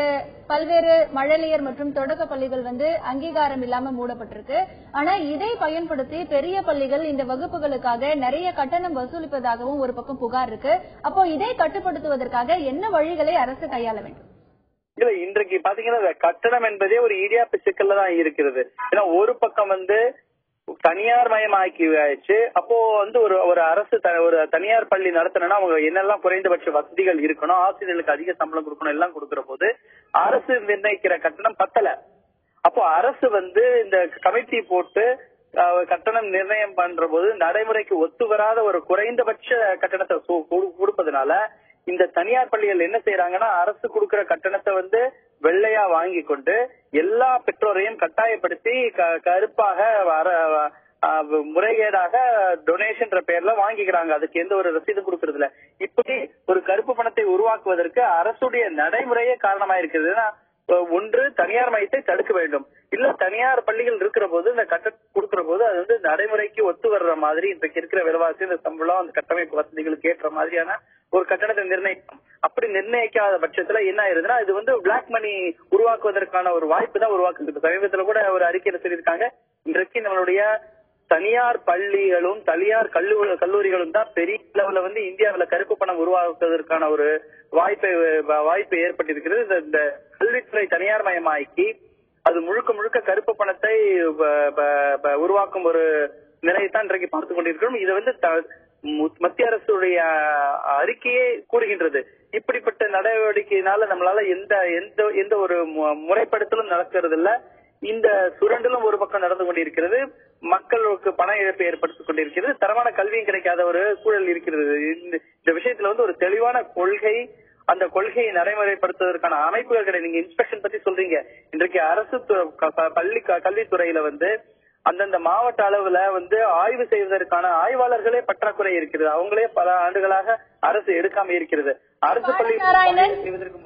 பல்வேறு மழலையர் மற்றும் தொடக்க பள்ளிகள் வந்து அங்கீகாரம் இல்லாம மூடப்பட்டிருக்கு. ஆனா இதை பயன்படுத்தி பெரிய பள்ளிகள் இந்த வகுப்புகளுக்காக நிறைய கட்டணம் வசூலிப்பதாகவும் ஒரு பக்கம் புகார் இருக்கு. அப்போ இதை கட்டுப்படுத்துவதற்காக என்ன வழிகளை அரசு கையாள வேண்டும்? இல்ல, இன்றைக்கு பாத்தீங்கன்னா கட்டணம் என்பதே ஒரு இடியாப்பு சிக்கல்ல தான் இருக்கிறது. ஏன்னா ஒரு பக்கம் வந்து தனியார் மயமாக்கி ஆயிடுச்சு. அப்போ வந்து ஒரு அரசு ஒரு தனியார் பள்ளி நடத்தணும்னா அவங்க என்னெல்லாம் குறைந்தபட்ச வசதிகள் இருக்கணும், ஆசிரியர்களுக்கு அதிக சம்பளம் கொடுக்கணும், எல்லாம் கொடுக்கிற போது அரசு நிர்ணயிக்கிற கட்டணம் பத்தல. அப்போ அரசு வந்து இந்த கமிட்டி போட்டு கட்டணம் நிர்ணயம் பண்ற போது நடைமுறைக்கு ஒத்து வராத ஒரு குறைந்தபட்ச கட்டணத்தை கொடுப்பதனால இந்த தனியார் பள்ளிகள் என்ன செய்யறாங்கன்னா அரசு கொடுக்கிற கட்டணத்தை வந்து வெள்ளையா வாங்கி கொண்டு எல்லா பெற்றோரையும் கட்டாயப்படுத்தி கருப்பாக முறைகேடாக டொனேஷன் பெயர்ல வாங்கிக்கிறாங்க. அதுக்கு எந்த ஒரு ரசீது கொடுக்கறது இல்ல. இப்படி ஒரு கருப்பு பணத்தை உருவாக்குவதற்கு அரசுடைய நடைமுறையே காரணமா இருக்கிறது. ஒன்று தனியார் மையத்தை தடுக்க வேண்டும், இல்ல தனியார் பள்ளிகள் இருக்கிற போது இந்த கட்டணம் கொடுக்கிற போது அது வந்து நடைமுறைக்கு ஒத்து வர்ற மாதிரி இன்றைக்கு இருக்கிற விலைவாசி, இந்த சம்பளம், அந்த கட்டமைப்பு வசதிகளுக்கு ஏற்ற மாதிரியான ஒரு கட்டணத்தை நிர்ணயிக்கும். அப்படி நிர்ணயிக்காத பட்சத்துல என்ன ஆயிருதுன்னா இது வந்து பிளாக் மணி உருவாக்குவதற்கான ஒரு வாய்ப்பு தான் உருவாக்குது. சமீபத்துல கூட ஒரு அறிக்கையில சொல்லியிருக்காங்க, இன்றைக்கு நம்மளுடைய தனியார் பள்ளிகளும் தனியார் கல்லூரிகளும் தான் பெரிய அளவுல வந்து இந்தியாவில கருப்பு பணம் உருவாக்குவதற்கான ஒரு வாய்ப்பு ஏற்பட்டிருக்கிறது. இந்த கல்வித்துறை தனியார் மயமாக்கி அது முழுக்க முழுக்க கருப்பு பணத்தை உருவாக்கும் ஒரு நிலையைத்தான் இன்றைக்கு பார்த்துக் கொண்டிருக்கிறோம். இதை வந்து மத்திய அரசுடைய அறிக்கையே கூறுகின்றது. இப்படிப்பட்ட நடவடிக்கையினால நம்மளால எந்த ஒரு முறைப்படுத்தலும் நடக்கிறது இல்ல. இந்த சுரண்டலும் ஒரு பக்கம் நடந்து கொண்டிருக்கிறது, மக்களுக்கு பண இழப்பை ஏற்படுத்திக் கொண்டிருக்கிறது, தரமான கல்வியும் கிடைக்காத ஒரு சூழல் இருக்கிறது. இந்த விஷயத்துல வந்து ஒரு தெளிவான கொள்கை, அந்த கொள்கையை நடைமுறைப்படுத்துவதற்கான அமைப்புகள் கிடையாது. நீங்க இன்ஸ்பெக்ஷன் பத்தி சொல்றீங்க, இன்றைக்கு அரசு கல்வித்துறையில வந்து அந்தந்த மாவட்ட அளவுல வந்து ஆய்வு செய்வதற்கான ஆய்வாளர்களே பற்றாக்குறை இருக்கிறது. அவங்களே பல ஆண்டுகளாக அரசு எடுக்காம இருக்கிறது. அரசு பள்ளி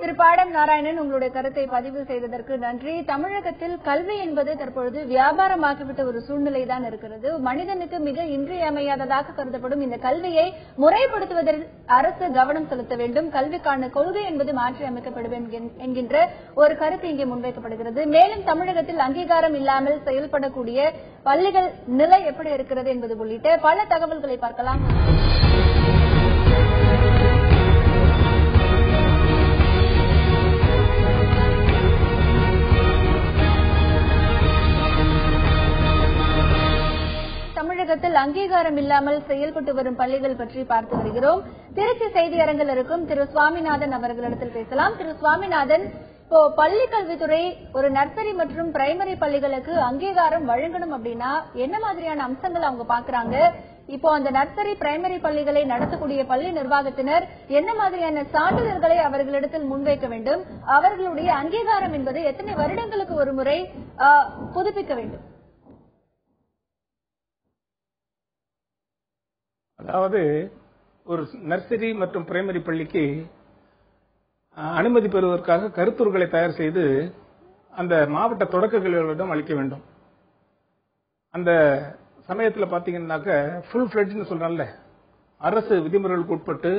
திரு பாடம் நாராயணன், உங்களுடைய கருத்தை பதிவு செய்ததற்கு நன்றி. தமிழகத்தில் கல்வி என்பது தற்பொழுது வியாபாரமாகிவிட்ட ஒரு சூழ்நிலை தான் இருக்கிறது. மனிதனுக்கு மிக இன்றியமையாததாக கருதப்படும் இந்த கல்வியை முறைப்படுத்துவதில் அரசு கவனம் செலுத்த வேண்டும். கல்விக்கான கொள்கை என்பது மாற்றி அமைக்கப்படும் என்கின்ற ஒரு கருத்து இங்கே முன்வைக்கப்படுகிறது. மேலும் தமிழகத்தில் அங்கீகாரம் இல்லாமல் செயல்படக்கூடிய பள்ளிகள் நிலை எப்படி இருக்கிறது என்பது உள்ளிட்ட பல தகவல்களை பார்க்கலாம். தமிழகத்தில் அங்கீகாரம் இல்லாமல் செயல்பட்டு வரும் பள்ளிகள் பற்றி பார்த்து வருகிறோம். திருச்சி செய்தி அரங்கில் இருக்கும் திரு சுவாமிநாதன் அவர்களிடத்தில் பேசலாம். திரு சுவாமிநாதன், இப்போ பள்ளி கல்வித்துறை ஒரு நர்சரி மற்றும் பிரைமரி பள்ளிகளுக்கு அங்கீகாரம் வழங்கணும் அப்படின்னா என்ன மாதிரியான அம்சங்கள் அவங்க பாக்குறாங்க? இப்போ அந்த நர்சரி பிரைமரி பள்ளிகளை நடத்தக்கூடிய பள்ளி நிர்வாகத்தினர் என்ன மாதிரியான சான்றிதழ்களை அவர்களிடத்தில் முன்வைக்க வேண்டும்? அவர்களுடைய அங்கீகாரம் என்பது எத்தனை வருடங்களுக்கு ஒரு முறை புதுப்பிக்க வேண்டும்? அதாவது ஒரு நர்சரி மற்றும் பிரைமரி பள்ளிக்கு அனுமதி பெறுவதற்காக கருத்துருக்களை தயார் செய்து அந்த மாவட்ட தொடக்க கல்வியாளரிடம் அளிக்க வேண்டும். அந்த சமயத்தில் பாத்தீங்கன்னாக்க ஃபுல் ஃபிளட்ஜ்னு சொல்றாங்கல்ல, அரசு விதிமுறைகளுக்கு உட்பட்டு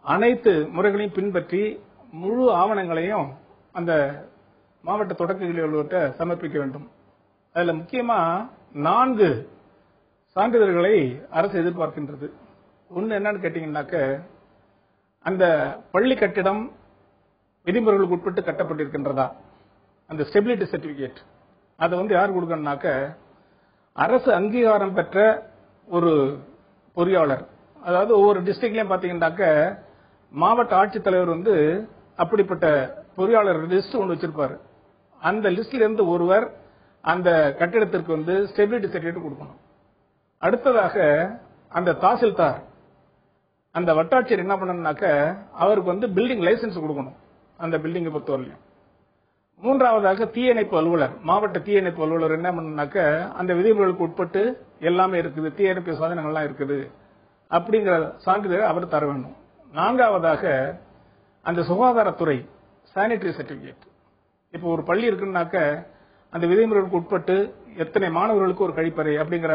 அனைத்து முறைகளையும் பின்பற்றி முழு ஆவணங்களையும் அந்த மாவட்ட தொடக்க கல்வியாளர்கிட்ட சமர்ப்பிக்க வேண்டும். அதுல முக்கியமா 4 சான்றிதழ்களை அரசு எதிர்பார்க்கின்றது. ஒன்னு என்னன்னு கேட்டீங்கன்னாக்க, அந்த பள்ளி கட்டிடம் விதிமுறைகளுக்கு உட்பட்டு கட்டப்பட்டிருக்கின்றதா, அந்த ஸ்டெபிலிட்டி சர்டிபிகேட். அதை வந்து யார் கொடுக்கணும்னாக்க அரசு அங்கீகாரம் பெற்ற ஒரு பொறியாளர். அதாவது ஒவ்வொரு டிஸ்ட்ரிக்ட்லயும் பாத்தீங்கன்னாக்க மாவட்ட ஆட்சித்தலைவர் வந்து அப்படிப்பட்ட பொறியாளர் லிஸ்ட் ஒன்று வச்சிருப்பாரு. அந்த லிஸ்ட்ல இருந்து ஒருவர் அந்த கட்டிடத்திற்கு வந்து ஸ்டெபிலிட்டி சர்டிபிகேட் கொடுக்கணும். அடுத்ததாக அந்த தாசில்தார் அந்த வட்டாட்சியர் என்ன பண்ணணும்னாக்க அவருக்கு வந்து பில்டிங் லைசன்ஸ் கொடுக்கணும் அந்த பில்டிங்கை பொறுத்தவரையும். மூன்றாவதாக தீயணைப்பு அலுவலர், மாவட்ட தீயணைப்பு அலுவலர் என்ன பண்ணணும்னாக்க அந்த விதிமுறைகளுக்கு உட்பட்டு எல்லாமே இருக்குது, தீயணைப்பு சாதனங்கள்லாம் இருக்குது அப்படிங்கிற சான்றிதழ் அவர் தர வேண்டும். நான்காவதாக அந்த சுகாதாரத்துறை சானிட்டரி சர்டிபிகேட். இப்போ ஒரு பள்ளி இருக்குன்னாக்க அந்த விதிமுறைகளுக்கு உட்பட்டு எத்தனை மாணவர்களுக்கு ஒரு கழிப்பறை அப்படிங்கிற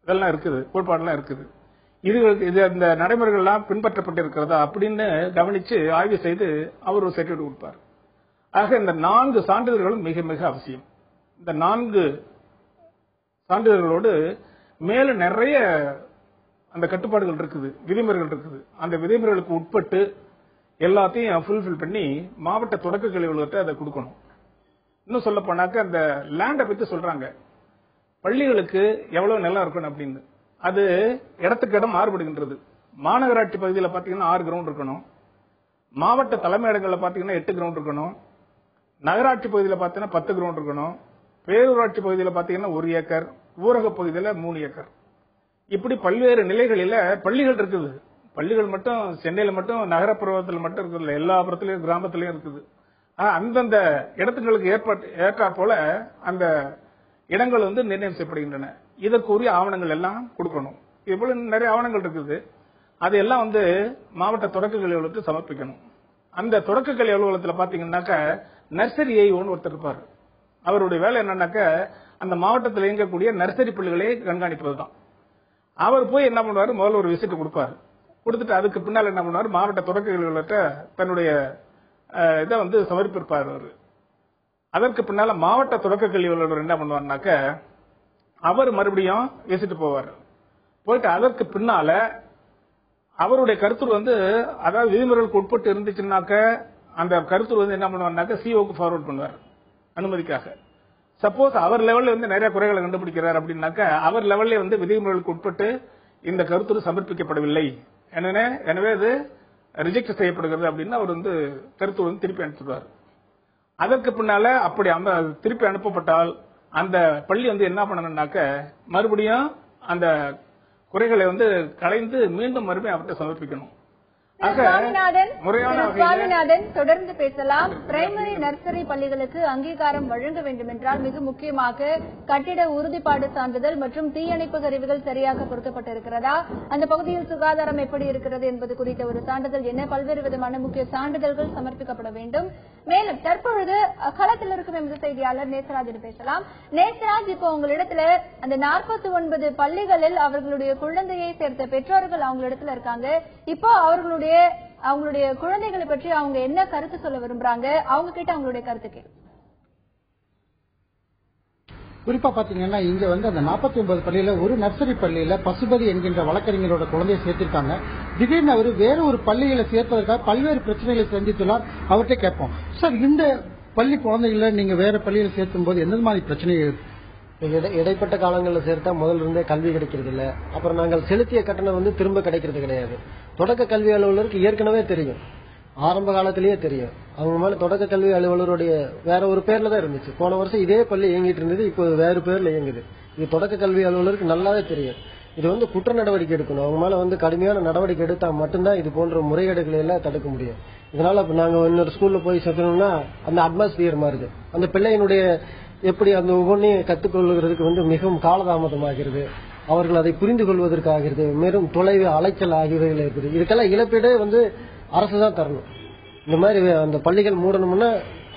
இதெல்லாம் இருக்குது, கோட்பாடெல்லாம் இருக்குது. இது இந்த நடைமுறைகள்லாம் பின்பற்றப்பட்டிருக்கிறதா அப்படின்னு கவனிச்சு ஆய்வு செய்து அவர் ஒரு சர்டிபிகேட் கொடுப்பார். ஆக இந்த 4 சான்றிதழ்களும் மிக மிக அவசியம். இந்த 4 சான்றிதழ்களோடு மேல நிறைய அந்த கட்டுப்பாடுகள் இருக்குது, விதிமுறைகள் இருக்குது. அந்த விதிமுறைகளுக்கு உட்பட்டு எல்லாத்தையும் ஃபுல்ஃபில் பண்ணி மாவட்ட தொடக்க கல்வி அலுவலகத்தை அதை கொடுக்கணும். இன்னும் சொல்ல போனாக்க அந்த லேண்டை பத்தி சொல்றாங்க, பள்ளிகளுக்கு எவ்வளவு நிலம் இருக்கணும் அப்படின்னு. அது இடத்துக்கு இடம் மாறுபடுகின்றது. மாநகராட்சி பகுதியில் பாத்தீங்கன்னா 6 கிரவுண்ட் இருக்கணும், மாவட்ட தலைமையிடங்களில் பாத்தீங்கன்னா 8 கிரவுண்ட் இருக்கணும், நகராட்சி பகுதியில் பாத்தீங்கன்னா 10 கிரவுண்ட் இருக்கணும், பேரூராட்சி பகுதியில் பாத்தீங்கன்னா 1 ஏக்கர், ஊரக பகுதியில் 3 ஏக்கர். இப்படி பல்வேறு நிலைகளில பள்ளிகள் இருக்குது. பள்ளிகள் மட்டும் சென்னையில மட்டும் நகரப்புறத்தில் மட்டும் இருக்குது, எல்லா புறத்திலையும் கிராமத்திலையும் இருக்குது. அந்தந்த இடத்துங்களுக்கு ஏற்றா போல அந்த இடங்கள் வந்து நிர்ணயம் செய்யப்படுகின்றன. இதற்குரிய ஆவணங்கள் எல்லாம் கொடுக்கணும். இது போல நிறைய ஆவணங்கள் இருக்குது. அதையெல்லாம் வந்து மாவட்ட தொடக்க கல்வி அலுவலகத்தில் சமர்ப்பிக்கணும். அந்த தொடக்க கல்வி அலுவலகத்தில் பாத்தீங்கன்னாக்க நர்சரி ஐஓன்னு ஒருத்தர் இருப்பார். அவருடைய வேலை என்னன்னாக்க அந்த மாவட்டத்தில் இயங்கக்கூடிய நர்சரி பள்ளிகளை கண்காணிப்பதுதான். அவர் போய் என்ன பண்ணுவாரு, முதல்ல ஒரு விசிட் கொடுப்பாரு. கொடுத்துட்டு அதுக்கு பின்னால் என்ன பண்ணுவார், மாவட்ட தொடக்க கல்வி அலுவலகத்தை தன்னுடைய இதை வந்து சமர்ப்பிப்பார் அவர். அதற்கு பின்னால மாவட்ட தொடக்க கல்வி அலுவலர் என்ன பண்ணுவார்னாக்க அவர் மறுபடியும் விசிட் போவார். போயிட்டு அதற்கு பின்னால அவருடைய கருத்துரு வந்து அதாவது விதிமுறைகளுக்கு உட்பட்டு இருந்துச்சுன்னாக்க அந்த கருத்துரு வந்து என்ன பண்ணுவார்னாக்க சிஓக்கு ஃபார்வர்ட் பண்ணுவார் அனுமதிக்காக. சப்போஸ் அவர் லெவல்ல வந்து நிறைய குறைகளை கண்டுபிடிக்கிறார் அப்படின்னாக்க அவர் லெவல்ல வந்து விதிமுறைகளுக்கு உட்பட்டு இந்த கருத்துரு சமர்ப்பிக்கப்படவில்லை, எனவே அது ரிஜெக்ட் செய்யப்படுகிறது அப்படின்னு அவர் வந்து கருத்துரு வந்து திருப்பி அனுப்பிடுவார். அதற்கு பின்னால அப்படி திருப்பி அனுப்பப்பட்டால் அந்த பள்ளி வந்து என்ன பண்ணணும்னாக்க மறுபடியும் அந்த குறைகளை வந்து களைந்து மீண்டும் மறுபடியும் அவர்கிட்ட சமர்ப்பிக்கணும். சுவாமிநாதன், தொடர்ந்து பேசலாம். பிரைமரி நர்சரி பள்ளிகளுக்கு அங்கீகாரம் வழங்க வேண்டும் என்றால் மிக முக்கியமாக கட்டிட உறுதிப்பாடு சான்றிதழ் மற்றும் தீயணைப்பு கருவிகள் சரியாக பொருத்தப்பட்டிருக்கிறதா, அந்த பகுதியில் சுகாதாரம் எப்படி இருக்கிறது என்பது குறித்த ஒரு சான்றிதழ் என்ன, பல்வேறு விதமான முக்கிய சான்றிதழ்கள் சமர்ப்பிக்கப்பட வேண்டும். மேலும் தற்பொழுது களத்தில் இருக்கும் எமது செய்தியாளர் நேசராஜ் பேசலாம். நேசராஜ், இப்போ உங்களிடத்துல அந்த 49 பள்ளிகளில் அவர்களுடைய குழந்தையை சேர்த்த பெற்றோர்கள் அவங்களிடத்துல இருக்காங்க. இப்போ அவங்களுடைய குழந்தைகளை பற்றி அவங்க என்ன கருத்து சொல்ல விரும்புறாங்க, அவங்க கிட்ட அவங்களுடைய கருத்து கேள்வி. குறிப்பா பாத்தீங்கன்னா இங்க வந்து அந்த 49 பள்ளியில ஒரு நர்சரி பள்ளியில பசுபதி என்கின்ற வழக்கறிஞரோட குழந்தையை சேர்த்திருக்காங்க. திடீர்னு அவர் வேற ஒரு பள்ளியில சேர்ப்பதற்காக பல்வேறு பிரச்சனைகளை சந்தித்துள்ளார். அவர்கிட்ட கேட்போம், சார் இந்த பள்ளி குழந்தைகளை நீங்க வேற பள்ளியில சேர்த்தும் போது எந்த மாதிரி பிரச்சனை இடைப்பட்ட காலங்களில் சேர்த்தா முதல்ல இருந்தே கல்வி கிடைக்கிறது இல்ல. அப்புறம் நாங்கள் செலுத்திய கட்டணம் வந்து திரும்ப கிடைக்கிறது கிடையாது. தொடக்க கல்வி அலுவலருக்கு ஏற்கனவே தெரியும், ஆரம்ப காலத்திலேயே தெரியும். அவங்க மேல தொடக்க கல்வி அலுவலருடைய வேற ஒரு பேர்ல தான் இருந்துச்சு. போன வருஷம் இதே பள்ளி இயங்கிட்டு இருந்தது, இப்போ வேறு பேர்ல இயங்குது. இது தொடக்க கல்வி அலுவலருக்கு நல்லாவே தெரியும். இது வந்து குற்ற நடவடிக்கை எடுக்கணும். அவங்க மேல வந்து கடுமையான நடவடிக்கை எடுத்தா மட்டும்தான் இது போன்ற முறைகேடுகளை எல்லாம் தடுக்க முடியும். இதனால நாங்க இன்னொரு ஸ்கூல்ல போய் சேர்த்தோம்னா அந்த அட்மாஸ்பியர் மாறுது. அந்த பிள்ளையினுடைய எப்படி அந்த ஒவ்வொன்றையும் கற்றுக்கொள்வதற்கு வந்து மிகவும் காலதாமதமாகிறது. அவர்கள் அதை புரிந்து கொள்வதற்காகிறது, மேலும் தொலைவு அலைச்சல் ஆகியவைகள் இருக்குது. இதுக்கெல்லாம் இழப்பீடு வந்து அரசு தான் தரணும். இந்த மாதிரி அந்த பள்ளிகள் மூடணும்னா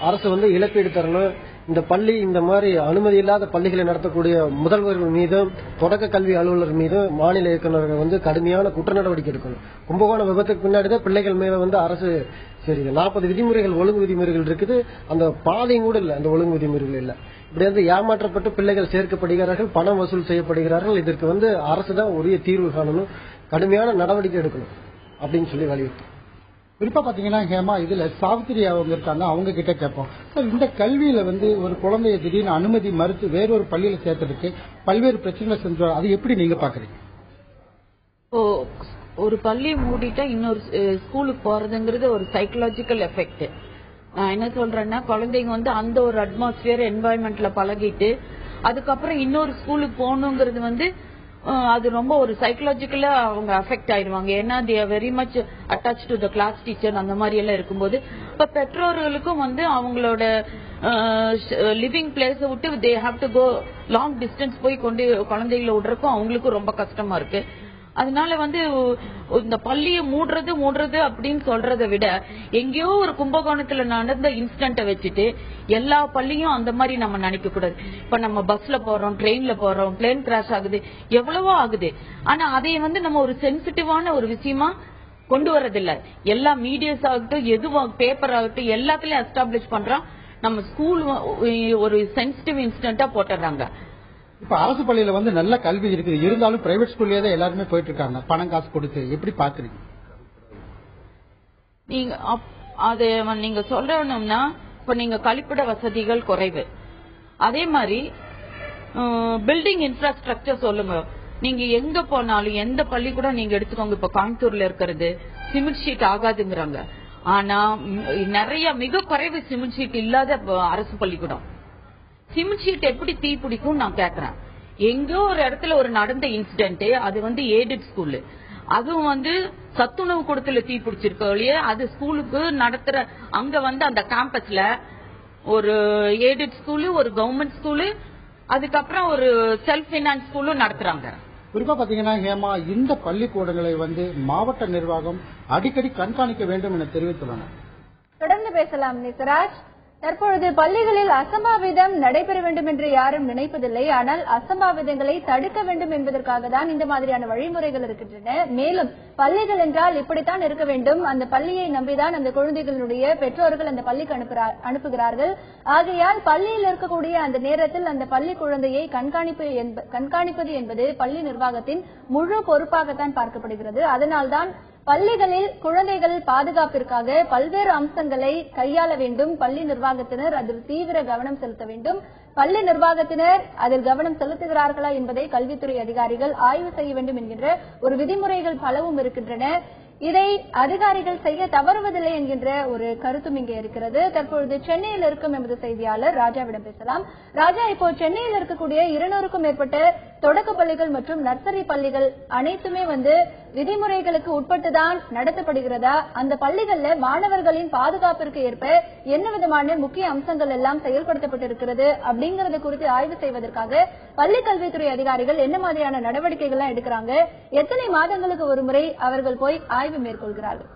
அரசு வந்து இழப்பீடு தரணும். இந்த பள்ளி இந்த மாதிரி அனுமதி இல்லாத பள்ளிகளை நடத்தக்கூடிய முதல்வர்கள் மீதும் தொடக்க கல்வி அலுவலர் மீதும் மாநில இயக்குநர்கள் வந்து கடுமையான குற்ற நடவடிக்கை எடுக்கணும். கும்பகோணம் விபத்துக்கு பின்னாடிதான் பிள்ளைகள் மேல வந்து அரசு சரி 40 விதிமுறைகள் ஒழுங்கு விதிமுறைகள் இருக்குது, அந்த பாதையும் கூட இல்ல, அந்த ஒழுங்கு விதிமுறைகள் இல்ல. இப்படி வந்து ஏமாற்றப்பட்டு பிள்ளைகள் சேர்க்கப்படுகிறார்கள், பணம் வசூல் செய்யப்படுகிறார்கள். இதற்கு வந்து அரசு தான் உரிய தீர்வு காணணும், கடுமையான நடவடிக்கை எடுக்கணும் அப்படின்னு சொல்லி வலியுறுத்தும். குறிப்பா பாத்தீங்கன்னா ஹேமா, இதுல சாவித்திரி அவங்க இருக்காங்க, அவங்க கிட்ட கேட்போம், சார் இந்த கல்வியில வந்து ஒரு குழந்தைய திடீர்னு அனுமதி மறுத்து வேறொரு பள்ளியில சேர்த்ததுக்கு பல்வேறு பிரச்சனைகளை செஞ்சோம், அது எப்படி நீங்க பாக்குறீங்க? ஒரு பள்ளியை மூடிட்டா இன்னொரு ஸ்கூலுக்கு போறதுங்கிறது ஒரு சைக்கலாஜிக்கல் எஃபெக்ட். நான் என்ன சொல்றேன்னா, குழந்தைங்க வந்து அந்த ஒரு அட்மாஸ்பியர் என்வாயன்மெண்ட்ல பழகிட்டு அதுக்கப்புறம் இன்னொரு ஸ்கூலுக்கு போகணுங்கிறது வந்து அது ரொம்ப ஒரு சைக்கலாஜிக்கலா அவங்க அஃபெக்ட் ஆயிடுவாங்க. ஏன்னா they are very much attach to the class teacher அந்த மாதிரி எல்லாம் இருக்கும்போது இப்ப பெற்றோர்களுக்கும் அவங்களோட லிவிங் பிளேஸ் விட்டு they have to go long distance போய் கொண்டு குழந்தைகளை விடுறதுக்கும் அவங்களுக்கும் ரொம்ப கஷ்டமா இருக்கு. அதனால இந்த பள்ளியை மூடுறது அப்படின்னு சொல்றதை விட எங்கேயோ ஒரு கும்பகோணத்துல நடந்த இன்சிடென்ட்டை வச்சுட்டு எல்லா பள்ளியும் அந்த மாதிரி நம்ம நினைக்க கூடாது. இப்ப நம்ம பஸ்ல போறோம், ட்ரெயின்ல போறோம், பிளேன் கிராஷ் ஆகுது, எவ்வளவோ ஆகுது. ஆனா அதை நம்ம ஒரு சென்சிட்டிவான ஒரு விஷயமா கொண்டு வரதில்லை. எல்லா மீடியாஸ் ஆகட்டும், எதுவும் பேப்பர் ஆகட்டும், எல்லாத்துலயும் எஸ்டாப்ளிஷ் பண்றோம். நம்ம ஸ்கூல் ஒரு சென்சிட்டிவ் இன்சிடென்ட்டா போட்டுறாங்க. இப்ப அரசு பள்ளியில நல்ல கல்வி இருக்குது, இருந்தாலும் பிரைவேட் ஸ்கூல்லயே தான் எல்லாருமே போயிட்டு இருக்காங்க பணம் காசு கொடுத்து. எப்படி பாக்குறீங்க நீங்க? அது நீங்க சொல்லணும்னா இப்ப நீங்க கழிப்பிட வசதிகள் குறைவு, அதே மாதிரி பில்டிங் இன்ஃப்ராஸ்ட்ரக்சர் சொல்லுங்க. நீங்க எங்க போனாலும் எந்த பள்ளி கூட நீங்க எடுத்துக்கோங்க, இப்ப கோயம்புத்தூர்ல இருக்கிறது சிமெண்ட் ஷீட் ஆகாதுங்கிறாங்க. ஆனா நிறைய மிக குறைவு சிமெண்ட் ஷீட் இல்லாத அரசு பள்ளிக்கூடம். சிமெண்ட் ஷீட் எப்படி தீ பிடிக்கும் நான் கேக்குறேன். எங்கோ ஒரு இடத்துல ஒரு நடந்த இன்சிடென்ட், அது எய்டட் ஸ்கூல், அதுவும் சத்துணவு கூடத்துல தீ பிடிச்சிருக்கோம். அது ஸ்கூலுக்கு நடத்துற அங்க அந்த கேம்பஸ்ல ஒரு எய்டட் ஸ்கூலு, ஒரு கவர்மெண்ட் ஸ்கூலு, அதுக்கப்புறம் ஒரு செல்ஃப் பைனான்ஸ் ஸ்கூலும் நடத்துறாங்க. குறிப்பா பாத்தீங்கன்னா ஹேமா, இந்த பள்ளிக்கூடங்களை மாவட்ட நிர்வாகம் அடிக்கடி கண்காணிக்க வேண்டும் என தெரிவித்துள்ளனர். தொடர்ந்து பேசலாம் நிசராஜ். தற்பொழுது பள்ளிகளில் அசம்பாவிதம் நடைபெற வேண்டும் என்று யாரும் நினைப்பதில்லை. ஆனால் அசம்பாவிதங்களை தடுக்க வேண்டும் என்பதற்காக தான் இந்த மாதிரியான வழிமுறைகள் இருக்கின்றன. மேலும் பள்ளிகள் என்றால் இப்படித்தான் இருக்க வேண்டும், அந்த பள்ளியை நம்பிதான் அந்த குழந்தைகளுடைய பெற்றோர்கள் அந்த பள்ளிக்கு அனுப்புகிறார்கள். ஆகையால் பள்ளியில் இருக்கக்கூடிய அந்த நேரத்தில் அந்த பள்ளி குழந்தையை கண்காணிப்பது என்பது பள்ளி நிர்வாகத்தின் முழு பொறுப்பாகத்தான் பார்க்கப்படுகிறது. அதனால்தான் பள்ளிகளில் குழந்தைகள் பாதுகாப்பிற்காக பல்வேறு அம்சங்களை கையாள வேண்டும். பள்ளி நிர்வாகத்தினர் அதில் தீவிர கவனம் செலுத்த வேண்டும். பள்ளி நிர்வாகத்தினர் அதில் கவனம் செலுத்துகிறார்களா என்பதை கல்வித்துறை அதிகாரிகள் ஆய்வு செய்ய வேண்டும் என்கின்ற ஒரு விதிமுறைகள் பலவும் இருக்கின்றன. இதை அதிகாரிகள் செய்ய தவறுவதில்லை என்கின்ற ஒரு கருத்தும் இங்கே இருக்கிறது. தற்பொழுது சென்னையில் இருக்கும் எமது செய்தியாளர் ராஜாவிடம் பேசலாம். ராஜா, இப்போ சென்னையில் இருக்கக்கூடிய 200க்கும் மேற்பட்ட தொடக்க பள்ளிகள் மற்றும் நர்சரி பள்ளிகள் அனைத்துமே விதிமுறைகளுக்கு உட்பட்டுதான் நடத்தப்படுகிறதா? அந்த பள்ளிகள்ல மாணவர்களின் பாதுகாப்பிற்கு ஏற்ப என்ன விதமான முக்கிய அம்சங்கள் எல்லாம் செயல்படுத்தப்பட்டிருக்கிறது அப்படிங்கறது குறித்து ஆய்வு செய்வதற்காக பள்ளி கல்வித்துறை அதிகாரிகள் என்ன மாதிரியான நடவடிக்கைகள் எடுக்கிறாங்க? எத்தனை மாதங்களுக்கு ஒரு முறை அவர்கள் போய் ஆய்வு மேற்கொள்கிறார்கள்?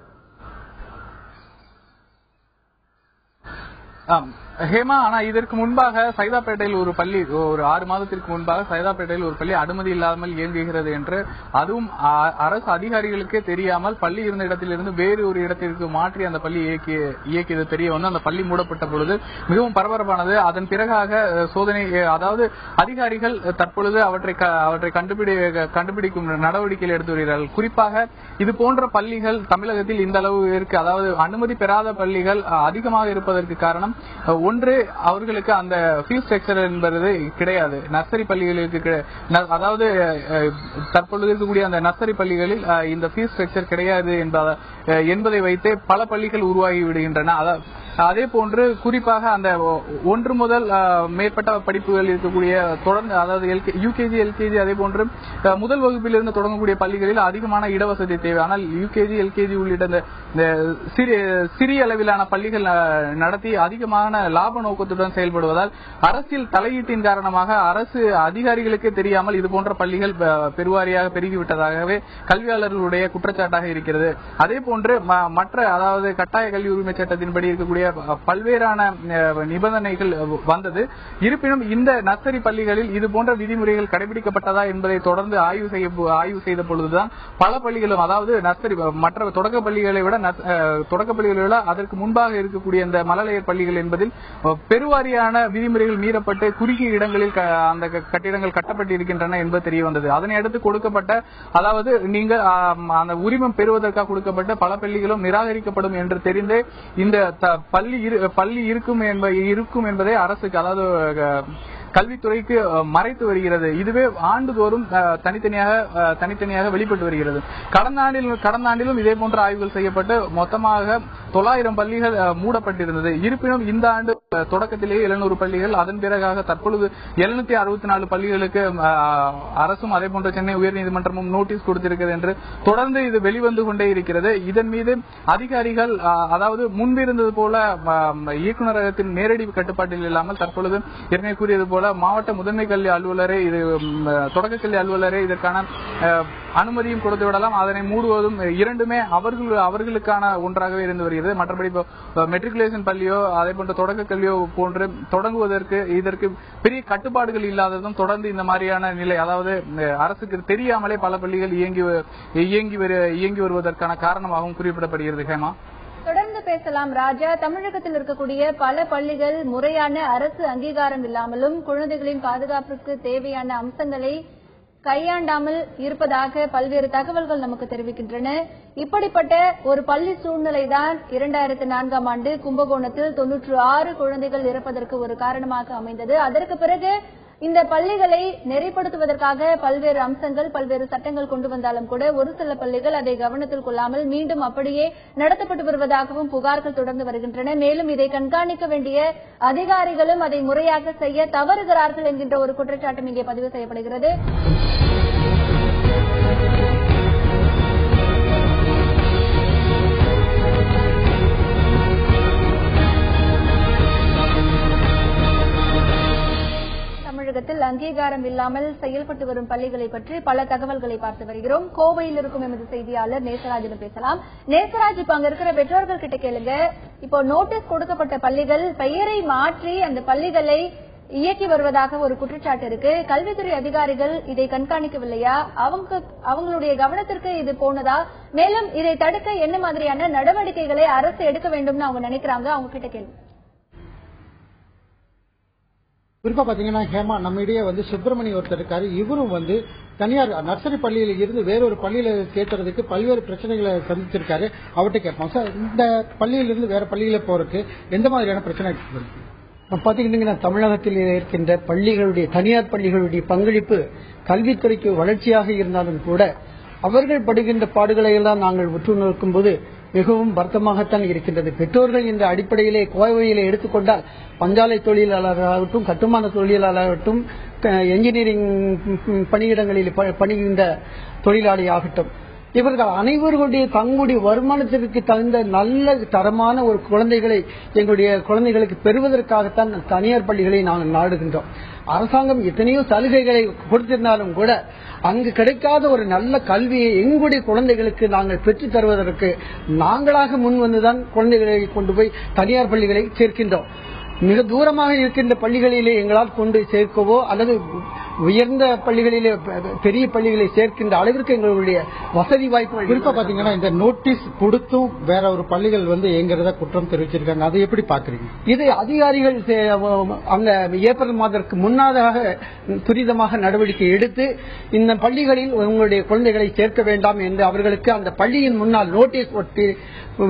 ஹேமா, ஆனா இதற்கு முன்பாக சைதாப்பேட்டையில் ஒரு பள்ளி, ஒரு 6 மாதத்திற்கு முன்பாக சைதாப்பேட்டையில் ஒரு பள்ளி அனுமதி இல்லாமல் இயங்குகிறது என்று, அதுவும் அரசு அதிகாரிகளுக்கே தெரியாமல் பள்ளி இருந்த இடத்திலிருந்து வேறு ஒரு இடத்திற்கு மாற்றி அந்த பள்ளி இயக்கியது தெரிய அந்த பள்ளி மூடப்பட்ட பொழுது மிகவும் பரபரப்பானது. அதன் பிறகாக சோதனை, அதாவது அதிகாரிகள் தற்பொழுது அவற்றை கண்டுபிடிக்கும் நடவடிக்கைகள் எடுத்து வருகிறார்கள். குறிப்பாக இது போன்ற பள்ளிகள் தமிழகத்தில் இந்த அளவு இருக்கு, அதாவது அனுமதி பெறாத பள்ளிகள் அதிகமாக இருப்பதற்கு காரணம் ஒன்று, அவர்களுக்கு அந்த ஃபீஸ் ஸ்ட்ரக்சர் என்பது கிடையாது. நர்சரி பள்ளிகளுக்கு, அதாவது தற்பொழுது இருக்கக்கூடிய அந்த நர்சரி பள்ளிகளில் இந்த ஃபீஸ் ஸ்ட்ரக்சர் கிடையாது என்பதை வைத்தே பல பள்ளிகள் உருவாகி விடுகின்றன. அதே போன்று குறிப்பாக அந்த 1 முதல் மேற்பட்ட படிப்புகள் இருக்கக்கூடிய தொடர்ந்து, அதாவது யூகேஜி, எல்கேஜி, அதே போன்று முதல் வகுப்பிலிருந்து தொடங்கக்கூடிய பள்ளிகளில் அதிகமான இடவசதி தேவை. ஆனால் யூகேஜி, எல்கேஜி உள்ளிட்ட இந்த சிறிய அளவிலான பள்ளிகள் நடத்தி அதிகமான லாப நோக்கத்துடன் செயல்படுவதால் அரசியல் தலையீட்டின் காரணமாக அரசு அதிகாரிகளுக்கே தெரியாமல் இது போன்ற பள்ளிகள் பெருவாரியாக பெருகிவிட்டதாகவே கல்வியாளர்களுடைய குற்றச்சாட்டாக இருக்கிறது. அதே போன்று மற்ற, அதாவது கட்டாய கல்வி உரிமை சட்டத்தின்படி இருக்கக்கூடிய பல்வேறான நிபந்தனைகள் வந்தது. இருப்பினும் இந்த நர்சரி பள்ளிகளில் இது போன்ற விதிமுறைகள் கடைபிடிக்கப்பட்டதா என்பதை தொடர்ந்து ஆய்வு செய்த பொழுதுதான் பல பள்ளிகளும், அதாவது நர்சரி மற்ற தொடக்க பள்ளிகளை விட அதற்கு முன்பாக இருக்கக்கூடிய இந்த மழலையர் பள்ளிகள் என்பதில் பெருவாரியான விதிமுறைகள் மீறப்பட்டு குறுகிய இடங்களில் அந்த கட்டிடங்கள் கட்டப்பட்டிருக்கின்றன என்பது தெரிய வந்தது. அதனை அடுத்து கொடுக்கப்பட்ட, அதாவது நீங்கள் அந்த உரிமம் பெறுவதற்காக கொடுக்கப்பட்ட பல பள்ளிகளும் நிராகரிக்கப்படும் என்று தெரிந்து இந்த பள்ளி இருக்கும் என்பதை அரசுக்கு, அதாவது கல்வித்துறைக்கு மறைத்து வருகிறது. இதுவே ஆண்டுதோறும் தனித்தனியாக வெளிப்பட்டு வருகிறது. கடந்த ஆண்டிலும் இதே போன்ற ஆய்வுகள் செய்யப்பட்டு மொத்தமாக 900 பள்ளிகள் மூடப்பட்டிருந்தது. இருப்பினும் இந்த ஆண்டு தொடக்கத்திலேயே 700 பள்ளிகள், அதன் பிறகாக தற்பொழுது 764 பள்ளிகளுக்கு அரசும் அதே போன்ற சென்னை உயர்நீதிமன்றமும் நோட்டீஸ் கொடுத்திருக்கிறது என்று தொடர்ந்து இது வெளிவந்து கொண்டே இருக்கிறது. இதன் மீது அதிகாரிகள் அதாவது முன்பிருந்தது போல இயக்குநரகத்தின் நேரடி கட்டுப்பாட்டில் இல்லாமல் தற்பொழுது ஏற்கனவே கூறியது போல மாவட்ட முதன்மை கல்வி அலுவலரே, இது தொடக்க கல்வி அலுவலரே இதற்கான அனுமதியும் கொடுத்து விடலாம், அதனை மூடுவதும் இரண்டுமே அவர்களுக்கான ஒன்றாகவே இருந்து வருகிறது. மற்றபடி மெட்ரிகுலேஷன் பள்ளியோ அதே போன்ற தொடக்க கல்வியோ போன்று தொடங்குவதற்கு இதற்கு பெரிய கட்டுப்பாடுகள் இல்லாததும் தொடர்ந்து இந்த மாதிரியான நிலை, அதாவது அரசுக்கு தெரியாமலே பல பள்ளிகள் இயங்கி வருவதற்கான காரணமாகவும் குறிப்பிடப்படுகிறது. ஹேமா, தொடர்ந்து பேசலாம் ராஜா. தமிழகத்தில் இருக்கக்கூடிய பல பள்ளிகள் முறையான அரசு அங்கீகாரம் இல்லாமலும் குழந்தைகளின் பாதுகாப்புக்கு தேவையான அம்சங்களை கையாண்டாமல் இருப்பதாக பல்வேறு தகவல்கள் நமக்கு தெரிவிக்கின்றன. இப்படிப்பட்ட ஒரு பள்ளி சூழ்நிலைதான் 2004ஆம் ஆண்டு கும்பகோணத்தில் 96 குழந்தைகள் இறப்பதற்கு ஒரு காரணமாக அமைந்தது. அதற்கு பிறகு இந்த பள்ளிகளை நெறிப்படுத்துவதற்காக பல்வேறு அம்சங்கள், பல்வேறு சட்டங்கள் கொண்டு வந்தாலும் கூட ஒரு சில பள்ளிகள் அதை கவனத்தில் கொள்ளாமல் மீண்டும் அப்படியே நடத்தப்பட்டு வருவதாகவும் புகார்கள் தொடர்ந்து வருகின்றன. மேலும் இதை கண்காணிக்க வேண்டிய அதிகாரிகளும் அதை முறையாக செய்ய தவறுகிறார்கள் என்கின்ற ஒரு குற்றச்சாட்டும் இங்கே பதிவு செய்யப்படுகிறது. தமிழகத்தில் அங்கீகாரம் இல்லாமல் செயல்பட்டு வரும் பள்ளிகளை பற்றி பல தகவல்களை பார்த்து வருகிறோம். கோவையில் இருக்கும் எமது செய்தியாளர் நேசராஜிடம் பேசலாம். நேசராஜ், இப்ப அங்க இருக்கிற பெற்றோர்கள் கிட்ட கேளுங்க, இப்போ நோட்டீஸ் கொடுக்கப்பட்ட பள்ளிகள் பெயரை மாற்றி அந்த பள்ளிகளை இயக்கி வருவதாக ஒரு குற்றச்சாட்டு இருக்கு. கல்வித்துறை அதிகாரிகள் இதை கண்காணிக்கவில்லையா? அவங்களுடைய கவனத்திற்கு இது போனதா? மேலும் இதை தடுக்க என்ன மாதிரியான நடவடிக்கைகளை அரசு எடுக்க வேண்டும்னு அவங்க நினைக்கிறாங்க? அவங்க கிட்ட கேள்வி. குறிப்பா பாத்தீங்கன்னா ஹேமா, நம்ம இடையே சுப்பிரமணியம் ஒருத்தர் இருக்காரு. இவரும் தனியார் நர்சரி பள்ளியில இருந்து வேறொரு பள்ளியில சேர்த்துறதுக்கு பல்வேறு பிரச்சனைகளை சந்திச்சிருக்காரு. அவர்கிட்ட கேட்போம், சார், இந்த பள்ளியிலிருந்து வேற பள்ளியில போறதுக்கு எந்த மாதிரியான பிரச்சனை பாத்தீங்கன்னா தமிழகத்தில் இருக்கின்ற பள்ளிகளுடைய, தனியார் பள்ளிகளுடைய பங்களிப்பு கல்வித்துறைக்கு வளர்ச்சியாக இருந்தாலும் கூட அவர்கள் படுகின்ற பாடுகளை எல்லாம் நாங்கள் உற்று நோக்கும் போது மிகவும் வருத்தமாகத்தான் இருக்கின்றது. பெற்றோர்கள் என்ற அடிப்படையிலே கோவையிலே எடுத்துக்கொண்டால் பஞ்சாலை தொழிலாளராகட்டும், கட்டுமான தொழிலாளராகட்டும், என்ஜினியரிங் பணியிடங்களில் பணிகின்ற தொழிலாளி ஆகட்டும், இவர்கள் அனைவர்களுடைய தங்களுடைய வருமானத்திற்கு தகுந்த நல்ல தரமான ஒரு குழந்தைகளை எங்களுடைய குழந்தைகளுக்கு பெறுவதற்காகத்தான் தனியார் பள்ளிகளை நாங்கள் நாடுகின்றோம். அரசாங்கம் எத்தனையோ சலுகைகளை கொடுத்திருந்தாலும் கூட அங்கு கிடைக்காத ஒரு நல்ல கல்வியை எங்களுடைய குழந்தைகளுக்கு நாங்கள் பெற்றுத் தருவதற்கு நாங்களாக முன் வந்துதான் குழந்தைகளை கொண்டு போய் தனியார் பள்ளிகளை சேர்க்கின்றோம். மிக தூரமாக இருக்கின்ற பள்ளிகளிலே எங்களால் கொண்டு சேர்க்கவோ அல்லது உயர்ந்த பள்ளிகளிலே பெரிய பள்ளிகளை சேர்க்கின்ற அளவிற்கு எங்களுடைய வசதி வாய்ப்பு. குறிப்பா பாத்தீங்கன்னா இந்த நோட்டீஸ் கொடுத்தும் வேற ஒரு பள்ளிகள் இயங்குறதா குற்றம் தெரிவிச்சிருக்காங்க. அதை எப்படி பாக்குறீங்க? இது அதிகாரிகள் அங்க ஏப்ரல் மாதத்திற்கு முன்னதாக துரிதமாக நடவடிக்கை எடுத்து இந்த பள்ளிகளில் உங்களுடைய குழந்தைகளை சேர்க்க வேண்டாம் என்று அவர்களுக்கு அந்த பள்ளியின் முன்னால் நோட்டீஸ் ஒட்டி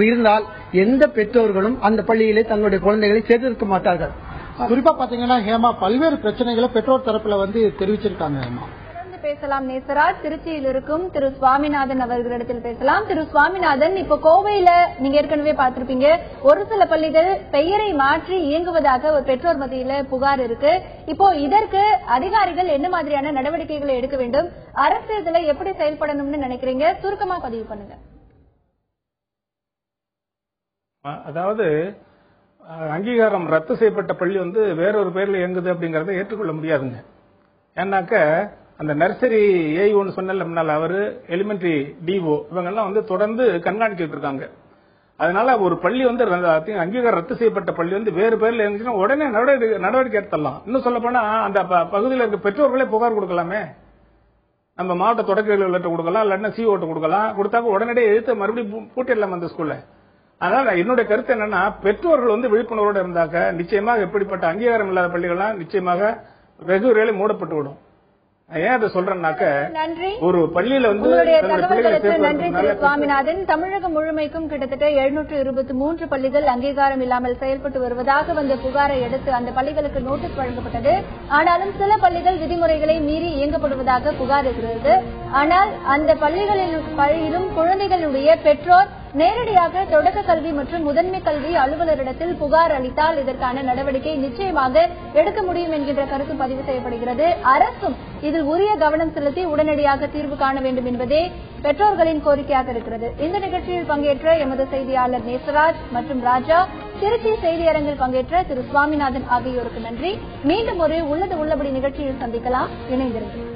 இருந்தால் எந்த பெற்றோர்களும் அந்த பள்ளியிலே தங்களுடைய குழந்தைகளை சேர்த்திருக்க மாட்டார்கள். குறிப்பா பாத்தீங்கன்னா ஹேமா, பல்வேறு பிரச்சனைகளை பெற்றோர் தரப்புல தெரிவிச்சிருக்காங்க. ஹேமா, தொடர்ந்து பேசலாம். நேசராஜ், திருச்சியில் இருக்கும் திரு சுவாமிநாதன் அவர்களிடத்தில் பேசலாம். திரு சுவாமிநாதன், இப்ப கோவையில நீங்க ஏற்கனவே பார்த்திருப்பீங்க, ஒரு சில பள்ளிகள் பெயரை மாற்றி இயங்குவதாக ஒரு பெற்றோர் மத்தியில புகார் இருக்கு. இப்போ இதற்கு அதிகாரிகள் என்ன மாதிரியான நடவடிக்கைகளை எடுக்க வேண்டும்? அரசு இதுல எப்படி செயல்படணும்னு நினைக்கிறீங்க? சுருக்கமா பதிவு பண்ணுங்க. அதாவது அங்கீகாரம் ரத்து செய்யப்பட்ட பள்ளி வேறொரு பேர்ல இயங்குது அப்படிங்கறத ஏற்றுக்கொள்ள முடியாதுங்க. ஏன்னாக்க அந்த நர்சரி ஏஐன்னு சொன்ன முன்னால அவரு, எலிமெண்டரி டிஓ இவங்கெல்லாம் தொடர்ந்து கண்காணிச்சுட்டு இருக்காங்க. அதனால ஒரு பள்ளி அங்கீகாரம் ரத்து செய்யப்பட்ட பள்ளி வேறு பேர்ல இருந்துச்சுன்னா உடனே நடவடிக்கை எடுத்துடலாம். இன்னும் சொல்ல போனா அந்த பகுதியில் இருக்க பெற்றோர்களே புகார் கொடுக்கலாமே. நம்ம மாவட்ட தொடக்க அலுவலர்கிட்ட கொடுக்கலாம், இல்லைன்னா சிஓட்ட கொடுக்கலாம். கொடுத்தாக்க உடனடியே எழுத்து மறுபடியும் பூட்டிடலாம் அந்த ஸ்கூல்ல. அதனால என்னுடைய கருத்து என்னன்னா, பெற்றோர்கள் விழிப்புணர்வோடு இருந்தாக்க நிச்சயமாக எப்படிப்பட்ட அங்கீகாரம் இல்லாத பள்ளிகள்லாம் நிச்சயமாக வெகு விரைவில் மூடப்பட்டு விடும். ஏன் அதை சொல்றேன்னாக்க நன்றி. ஒரு பள்ளியில வந்து உங்களுடைய தகவல்களுக்கு நன்றி திரு சுவாமிநாதன். தமிழகம் முழுமைக்கும் கிட்டத்தட்ட 723 பள்ளிகள் அங்கீகாரம் இல்லாமல் செயல்பட்டு வருவதாக வந்த புகாரை அடுத்து அந்த பள்ளிகளுக்கு நோட்டீஸ் வழங்கப்பட்டது. ஆனாலும் சில பள்ளிகள் விதிமுறைகளை மீறி இயங்கப்படுவதாக புகார் இருக்கிறது. ஆனால் அந்த பள்ளிகளிலும் குழந்தைகளுடைய பெற்றோர் நேரடியாக தொடக்க கல்வி மற்றும் முதன்மை கல்வி அலுவலரிடத்தில் புகார் அளித்தால் இதற்கான நடவடிக்கை நிச்சயமாக எடுக்க முடியும் என்கின்ற கருத்து பதிவு செய்யப்படுகிறது. அரசும் இதில் உரிய கவனம் செலுத்தி உடனடியாக தீர்வு காண வேண்டும் என்பதே பெற்றோர்களின் கோரிக்கையாக இருக்கிறது. இந்த நிகழ்ச்சியில் பங்கேற்ற எமது செய்தியாளர் நேசராஜ் மற்றும் ராஜா, திருச்சி செய்தியரங்கில் பங்கேற்ற திரு சுவாமிநாதன் ஆகியோருக்கு நன்றி. மீண்டும் ஒரு உள்ளது உள்ளபடி நிகழ்ச்சியில் சந்திக்கலாம். இணைந்திருங்கள்.